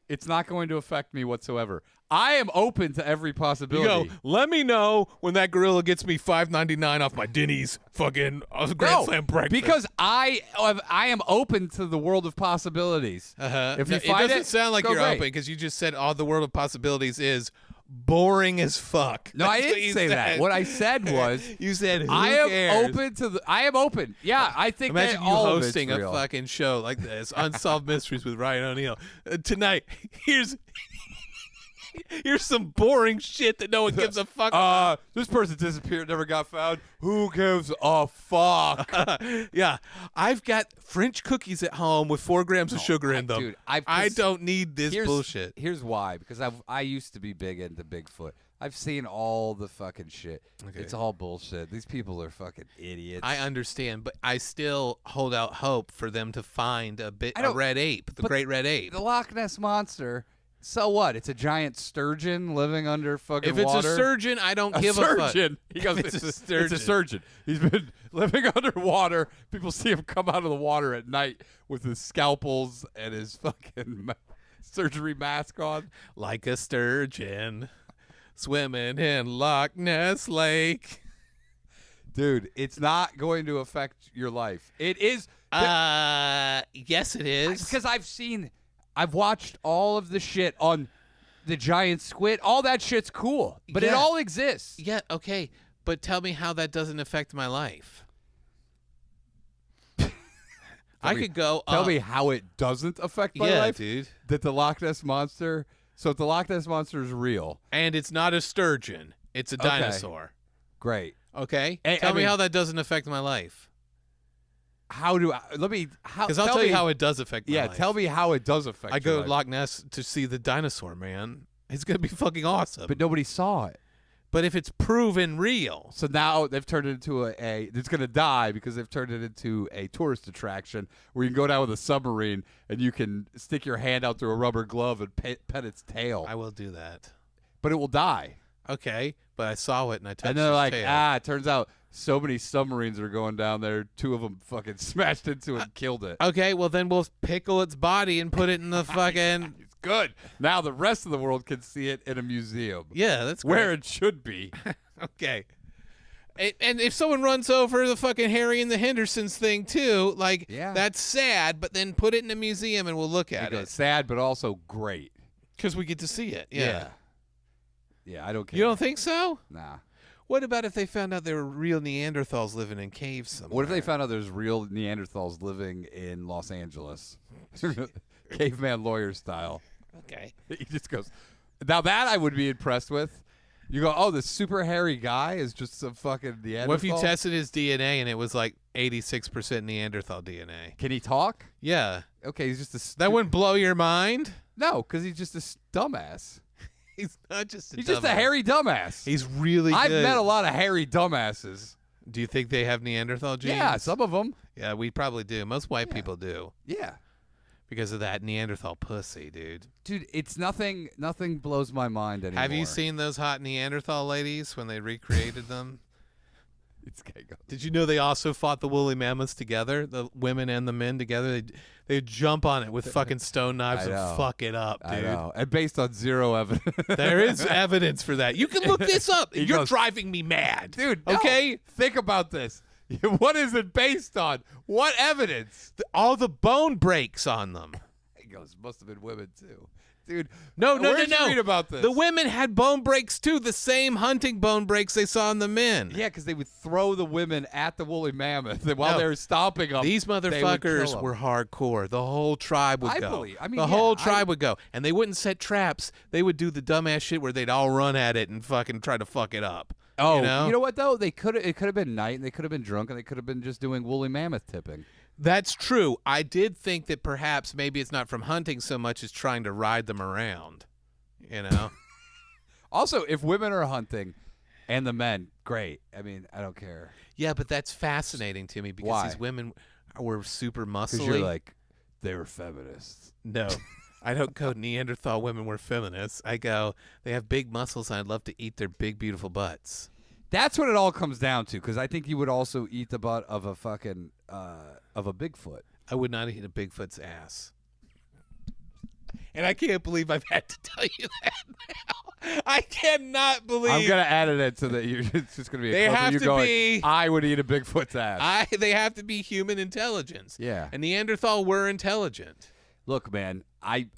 It's not going to affect me whatsoever. I am open to every You possibility. go, let me know when that gorilla gets me $5.99 off my Denny's fucking Grand Slam breakfast. Because I am open to the world of possibilities. If you it find doesn't sound like go you're great. open because you just said all the world of possibilities is boring as fuck. No, I That's what didn't you say that. said. What I said was You said, who I am cares? open to I am open. Yeah, I think Imagine that you all of it's hosting a real. fucking show like this, Unsolved Mysteries with Ryan O'Neal. Tonight, here's some boring shit that no one gives a fuck about. This person disappeared, never got found. Who gives a fuck? Yeah, I've got French cookies at home with 4 grams of sugar in them. Dude, I don't need this here's, bullshit. Here's why. Because I used to be big into Bigfoot. I've seen all the fucking shit. Okay. It's all bullshit. These people are fucking idiots. I understand, but I still hold out hope for them to find a red ape, the great red ape. The Loch Ness Monster. So what? It's a giant sturgeon living under fucking If it's water. a surgeon, I don't A give a fuck. surgeon. He goes, It's a It's surgeon. a surgeon. He's been living underwater. People see him come out of the water at night with his scalpels and his fucking surgery mask on. Like a sturgeon swimming in Loch Ness Lake. Dude, it's not going to affect your life. It is. Yes, it is. Because I've watched all of the shit on the giant squid. All that shit's cool, but it Yeah. all exists. Yeah, okay, but tell me how that doesn't affect my life. I could go. Tell me how it doesn't affect my life, dude. That the Loch Ness monster. So if the Loch Ness monster is real, and it's not a sturgeon, it's a dinosaur. Great. Okay. And, Tell me how that doesn't affect my life. How do I? Let me. Because I'll tell you how it does affect my life. Yeah, tell me how it does affect. I your go life. to Loch Ness to see the dinosaur, man. It's gonna be fucking awesome. But nobody saw it. But if it's proven real, So now they've turned it into it's going to die because they've turned it into a tourist attraction where you can go down with a submarine and you can stick your hand out through a rubber glove and pet its tail. I will do that. But it will die. Okay, but I saw it and I touched And they're its like, tail. it turns out so many submarines are going down there. 2 of them fucking smashed into it and killed it. Okay, well then we'll pickle its body and put it in the fucking. It's good. Now the rest of the world can see it in a museum. Yeah, that's great. Where it should be. Okay. And if someone runs over the fucking Harry and the Hendersons thing too, like that's sad, but then put it in a museum and we'll look at it. Sad, but also great. Because we get to see it. Yeah. Yeah, I don't care. You don't think so? Nah. What about if they found out there were real Neanderthals living in caves somewhere? What if they found out there's real Neanderthals living in Los Angeles? Caveman lawyer style. Okay. He just goes, now that I would be impressed with. You go, oh, this super hairy guy is just some fucking Neanderthal? What if you tested his DNA and it was like 86% Neanderthal DNA? Can he talk? Yeah. Okay, he's just a... That wouldn't blow your mind? No, because he's just a dumbass. He's not just a He's dumbass. just a hairy dumbass. He's really I've good. met a lot of hairy dumbasses. Do you think they have Neanderthal genes? Yeah, some of them. Yeah, we probably do. Most white people do. Yeah. Because of that Neanderthal pussy, dude. Dude, it's nothing blows my mind anymore. Have you seen those hot Neanderthal ladies when they recreated them? It's gonna go. Did you know they also fought the woolly mammoths together, the women and the men together? They'd jump on it with fucking stone knives and fuck it up, dude. I know. And based on zero evidence. There is evidence for that. You can look this up. He You're goes, driving me mad. Dude, no. Okay? Think about this. What is it based on? What evidence? All the bone breaks on them. He goes, must have been women too. Dude, No. where'd you read about this? The women had bone breaks too, the same hunting bone breaks they saw in the men. Yeah, because they would throw the women at the woolly mammoth, and while they were stomping them, These they would kill motherfuckers 'em. were hardcore. The whole tribe would go. The whole tribe would go. And they wouldn't set traps. They would do the dumbass shit where they'd all run at it and fucking try to fuck it up. Oh, you know what though? It could have been night, and they could have been drunk, and they could have been just doing woolly mammoth tipping. That's true. I did think that perhaps maybe it's not from hunting so much as trying to ride them around. You know? Also, if women are hunting and the men, great. I mean, I don't care. Yeah, but that's fascinating to me because Why? these women were super muscly. Because you're like, they were feminists. No. I don't go Neanderthal women were feminists. I go, they have big muscles and I'd love to eat their big, beautiful butts. That's what it all comes down to, because I think you would also eat the butt of a fucking, of a Bigfoot. I would not eat a Bigfoot's ass. And I can't believe I've had to tell you that now. I cannot believe. I'm going to add it into the, it's just going to be a clip have of you to going, be- I would eat a Bigfoot's ass. They have to be human intelligence. Yeah. And Neanderthal were intelligent. Look, man, I'm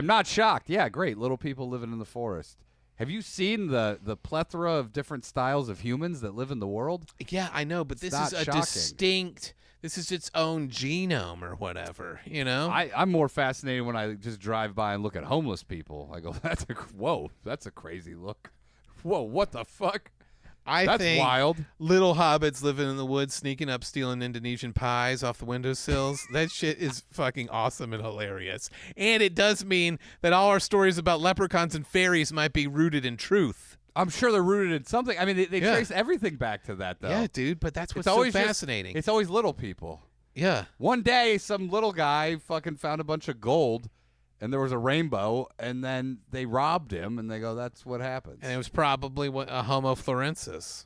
not shocked. Yeah, great. Little people living in the forest. Have you seen the plethora of different styles of humans that live in the world? Yeah, I know, but this is a distinct, this is its own genome or whatever, you know? I'm more fascinated when I just drive by and look at homeless people. I go, whoa, that's a crazy look. Whoa, what the fuck? I think wild. Little hobbits living in the woods, sneaking up, stealing Indonesian pies off the windowsills. That shit is fucking awesome and hilarious. And it does mean that all our stories about leprechauns and fairies might be rooted in truth. I'm sure they're rooted in something. I mean, they trace everything back to that, though. Yeah, dude, but that's what's it's always so fascinating. It's always little people. Yeah. One day, some little guy fucking found a bunch of gold, and there was a rainbow, and then they robbed him, and they go, that's what happens. And it was probably a Homo florensis.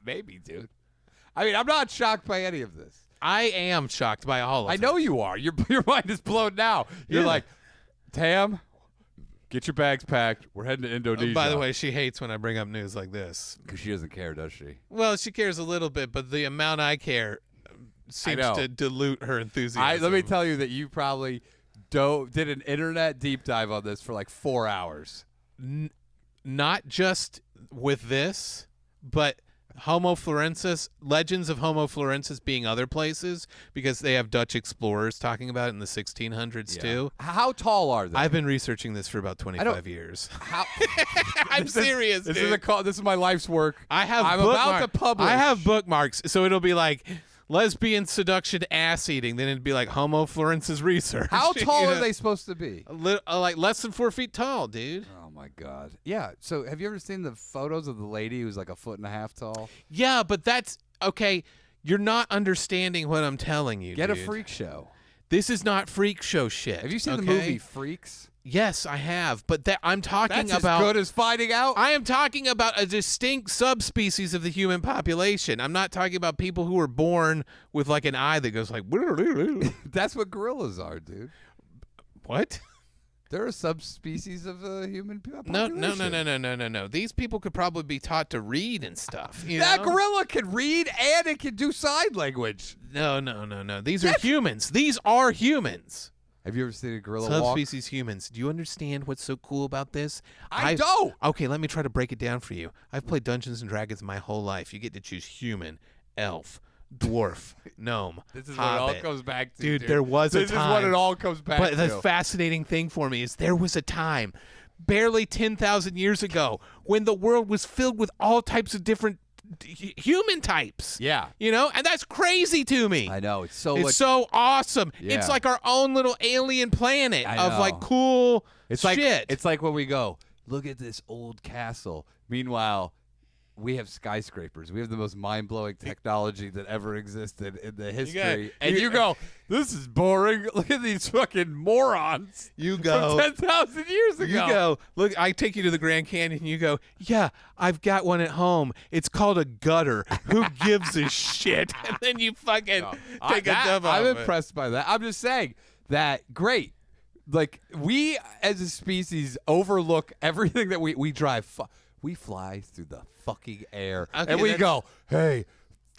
Maybe, dude. I mean, I'm not shocked by any of this. I am shocked by all of it. I know you are. Your mind is blown now. You're like, Tam, get your bags packed. We're heading to Indonesia. By the way, she hates when I bring up news like this. Because she doesn't care, does she? Well, she cares a little bit, but the amount I care seems to dilute her enthusiasm. Let me tell you that you probably did an internet deep dive on this for like 4 hours. Not just with this, but Homo florensis, legends of Homo florensis being other places because they have Dutch explorers talking about it in the 1600s too. How tall are they? I've been researching this for about 25 years. How? I'm serious, This dude. This is my life's work. I'm about to publish. I have bookmarks, so it'll be like lesbian seduction, ass eating. Then it'd be like Homo florensis research. How tall You are know? they supposed to be? Like less than 4 feet tall, dude. Oh my God. Yeah. So have you ever seen the photos of the lady who's like 1.5 feet tall? Yeah, but that's okay. You're not understanding what I'm telling you. Get a dude. freak show. This is not freak show shit. Have you seen the okay? movie Freaks? Yes, I have. But that I'm talking That's about. as good as finding out. I am talking about a distinct subspecies of the human population. I'm not talking about people who were born with like an eye that goes like. That's what gorillas are, dude. What? They're a subspecies of the human population. No. These people could probably be taught to read and stuff. You That know? gorilla can read and it can do sign language. No. These are humans. These are humans. Have you ever seen a gorilla walk? Subspecies humans. Do you understand what's so cool about this? I don't. Okay, let me try to break it down for you. I've played Dungeons and Dragons my whole life. You get to choose human, elf, dwarf, gnome, This is hobbit. what it all comes back to, Dude, there was a This time. is what it all comes back But to. the fascinating thing for me is there was a time, barely 10,000 years ago, when the world was filled with all types of different human types. Yeah. You know, and that's crazy to me. I know. It's so It's like, so awesome. Yeah. It's like our own little alien planet I of know. like cool it's shit. like it's like when we go, look at this old castle. Meanwhile, we have skyscrapers. We have the most mind-blowing technology that ever existed in the history. And you go, this is boring. Look at these fucking morons. You go. From 10,000 years ago. You go, look, I take you to the Grand Canyon and you go, yeah, I've got one at home. It's called a gutter. Who gives a shit? And then you fucking take a dump off I'm it. impressed by that. I'm just saying that great. Like, we as a species overlook everything that we drive. We fly through the fucking air. Okay, and we that's- go, hey,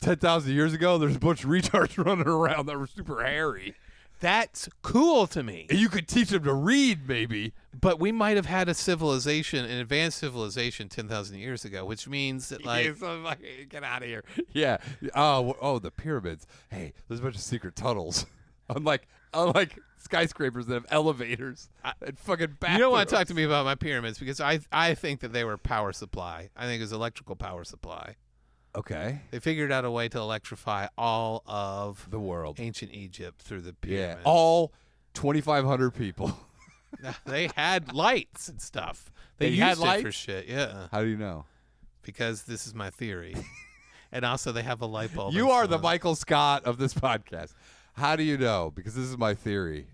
10,000 years ago, there's a bunch of retards running around that were super hairy. That's cool to me. And you could teach them to read, maybe. But we might have had a civilization, an advanced civilization 10,000 years ago, which means that, like, Yeah, so, get out of here. Yeah. Oh, the pyramids. Hey, there's a bunch of secret tunnels. Unlike skyscrapers that have elevators and fucking bathrooms. you don't want to talk to me about my pyramids because I think that they were power supply. I think it was electrical power supply. Okay. They figured out a way to electrify all of The world. ancient Egypt through the Yeah. pyramids. All 2,500 people. They had lights and stuff. They They used had it for lights? shit, yeah. How do you know? Because this is my theory. And also they have a light bulb. You are the installed. Michael Scott of this podcast. How do you know? Because this is my theory.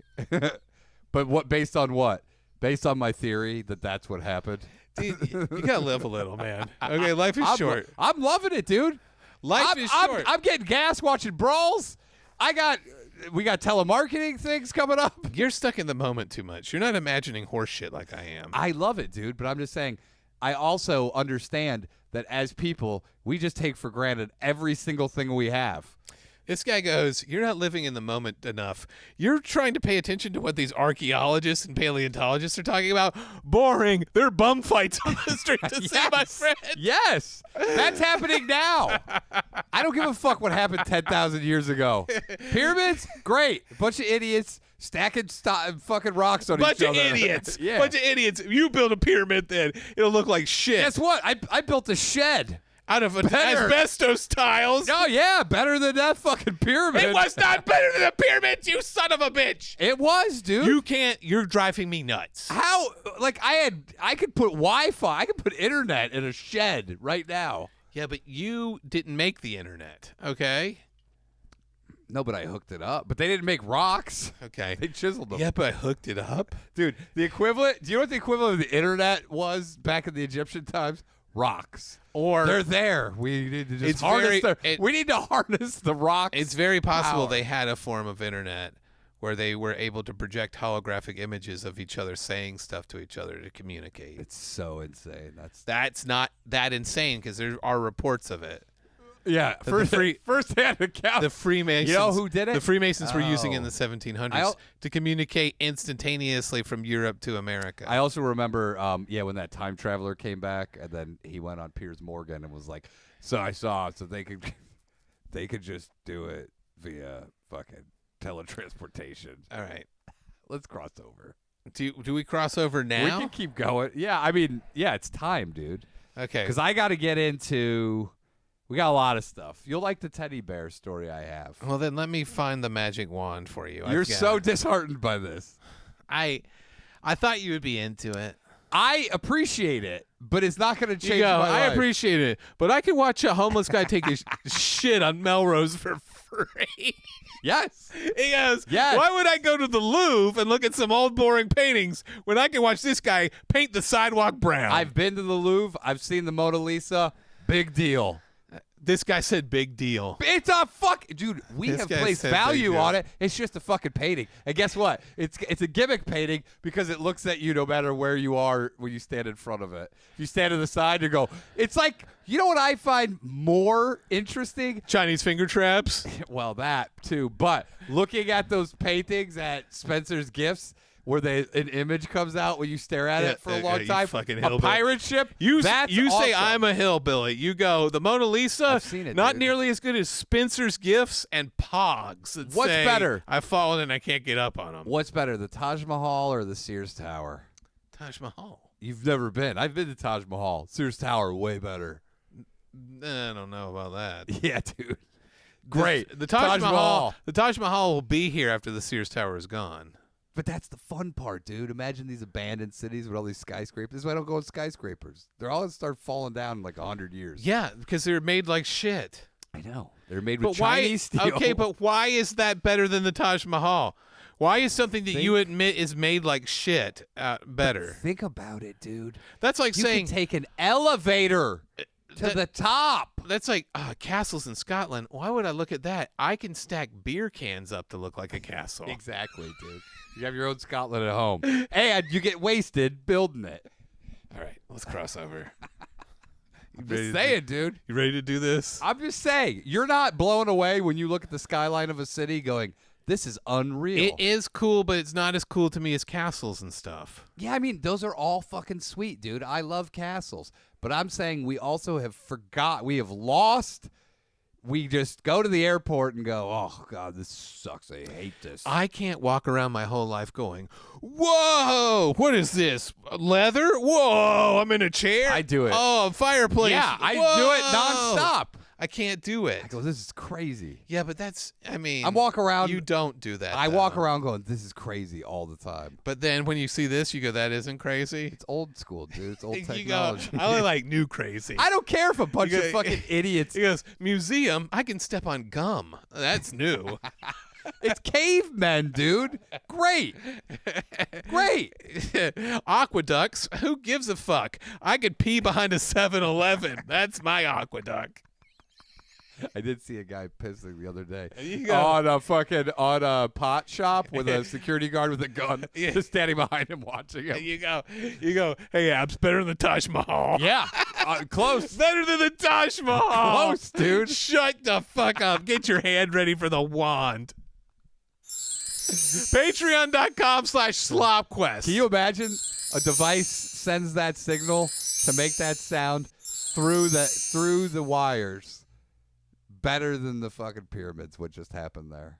But what? Based on what? Based on my theory that that's what happened. Dude, you gotta live a little, man. Okay, life is I'm, short. I'm loving it, dude. Life is short. I'm getting gas watching Brawls. We got telemarketing things coming up. You're stuck in the moment too much. You're not imagining horse shit like I am. I love it, dude. But I'm just saying, I also understand that as people, we just take for granted every single thing we have. This guy goes, you're not living in the moment enough. You're trying to pay attention to what these archaeologists and paleontologists are talking about. Boring. There are bum fights on the street to see my friend. Yes, that's happening now. I don't give a fuck what happened 10,000 years ago. Pyramids, great. Bunch of idiots stacking fucking rocks on Bunch each of other. idiots. Yeah. Bunch of idiots. You build a pyramid then. It'll look like shit. Guess what? I built a shed. Out of Better. asbestos tiles. Oh, yeah, better than that fucking pyramid. It was not better than the pyramids, you son of a bitch. It was, dude. You can't. You're driving me nuts. How? Like, I could put Wi-Fi. I could put internet in a shed right now. Yeah, but you didn't make the internet, okay? No, but I hooked it up. But they didn't make rocks. Okay. They chiseled them. Yeah, but I hooked it up. Dude, the equivalent, do you know what the equivalent of the internet was back in the Egyptian times? Rocks. Or They're there. We need to just It's harness very- we need to harness the rocks. it's very possible power. they had a form of internet where they were able to project holographic images of each other saying stuff to each other to communicate. It's so insane. That's not that insane because there are reports of it. Yeah, first-hand account. The Freemasons. You know who did it? The Freemasons were using it in the Oh. 1700s to communicate instantaneously from Europe to America. I also remember, when that time traveler came back, and then he went on Piers Morgan and was like, "So I saw, so they could just do it via fucking teletransportation." All right. Let's cross over. Do we cross over now? We can keep going. Yeah, I mean, it's time, dude. Okay. Because I got to get into. We got a lot of stuff. You'll like the teddy bear story I have. Well, then let me find the magic wand for you. You're so disheartened by this. I thought you would be into it. I appreciate it, but it's not going to change I my life. appreciate it, but I can watch a homeless guy take his shit on Melrose for free. Yes. He goes, Yes. why would I go to the Louvre and look at some old boring paintings when I can watch this guy paint the sidewalk brown? I've been to the Louvre. I've seen the Mona Lisa. Big deal. This guy said big deal. It's a dude. We This have guy placed said big value deal. on it. It's just a fucking painting. And guess what? It's a gimmick painting because it looks at you no matter where you are when you stand in front of it. If you stand to the side, you go. It's like, you know what I find more interesting? Chinese finger traps. Well, that too. But looking at those paintings at Spencer's Gifts, where an image comes out when you stare at it for a long you time, fucking a hillbilly. pirate ship. You that's say awesome. I'm a hillbilly. You go, the Mona Lisa, I've seen it, not dude. nearly as good as Spencer's Gifts and Pogs. that What's say, better? I've fallen and I can't get up on them. What's better, the Taj Mahal or the Sears Tower? Taj Mahal. You've never been. I've been to Taj Mahal. Sears Tower, way better. I don't know about that. Yeah, dude. Great. The Taj Mahal. The Taj Mahal will be here after the Sears Tower is gone. But that's the fun part, dude. Imagine these abandoned cities with all these skyscrapers. This is why I don't go in skyscrapers. They're all going to start falling down in like 100 years. Yeah, because they're made like shit. I know. They're made with But why? Chinese steel. Okay, but why is that better than the Taj Mahal? Why is something that you admit is made like shit better? Think about it, dude. That's like You saying can take an elevator to the top. that's like castles in Scotland. Why would I look at that? I can stack beer cans up to look like a castle. Exactly, dude. You have your own Scotland at home. And you get wasted building it. All right, let's cross over. I'm just saying, dude. You ready to do this? I'm just saying. You're not blown away when you look at the skyline of a city going, this is unreal. It is cool, but it's not as cool to me as castles and stuff. Yeah, I mean, those are all fucking sweet, dude. I love castles. But I'm saying we also have we have lost. We just go to the airport and go, oh, God, this sucks. I hate this. I can't walk around my whole life going, whoa, what is this? Leather? Whoa, I'm in a chair? I do it. Oh, a fireplace. Yeah, I Whoa. do it nonstop. I can't do it. I go, this is crazy. Yeah, but that's, I mean. I'm walking around. You don't do that. I walk though. around going, this is crazy all the time. But then when you see this, you go, that isn't crazy. It's old school, dude. It's old You go, technology. I only like new crazy. I don't care if a bunch You of go- fucking idiots. He goes, museum, I can step on gum. That's new. It's cavemen, dude. Great. Great. Aqueducts, who gives a fuck? I could pee behind a 7-Eleven. That's my aqueduct. I did see a guy pissing the other day You go- on a pot shop with a security guard with a gun, just standing behind him watching him. You go, hey, Abs, better than the Taj Mahal. Yeah, close. Better than the Taj Mahal. Close, dude. Shut the fuck up. Get your hand ready for the wand. Patreon.com/SlopQuest. Can you imagine a device sends that signal to make that sound through the wires? Better than the fucking pyramids. What just happened there?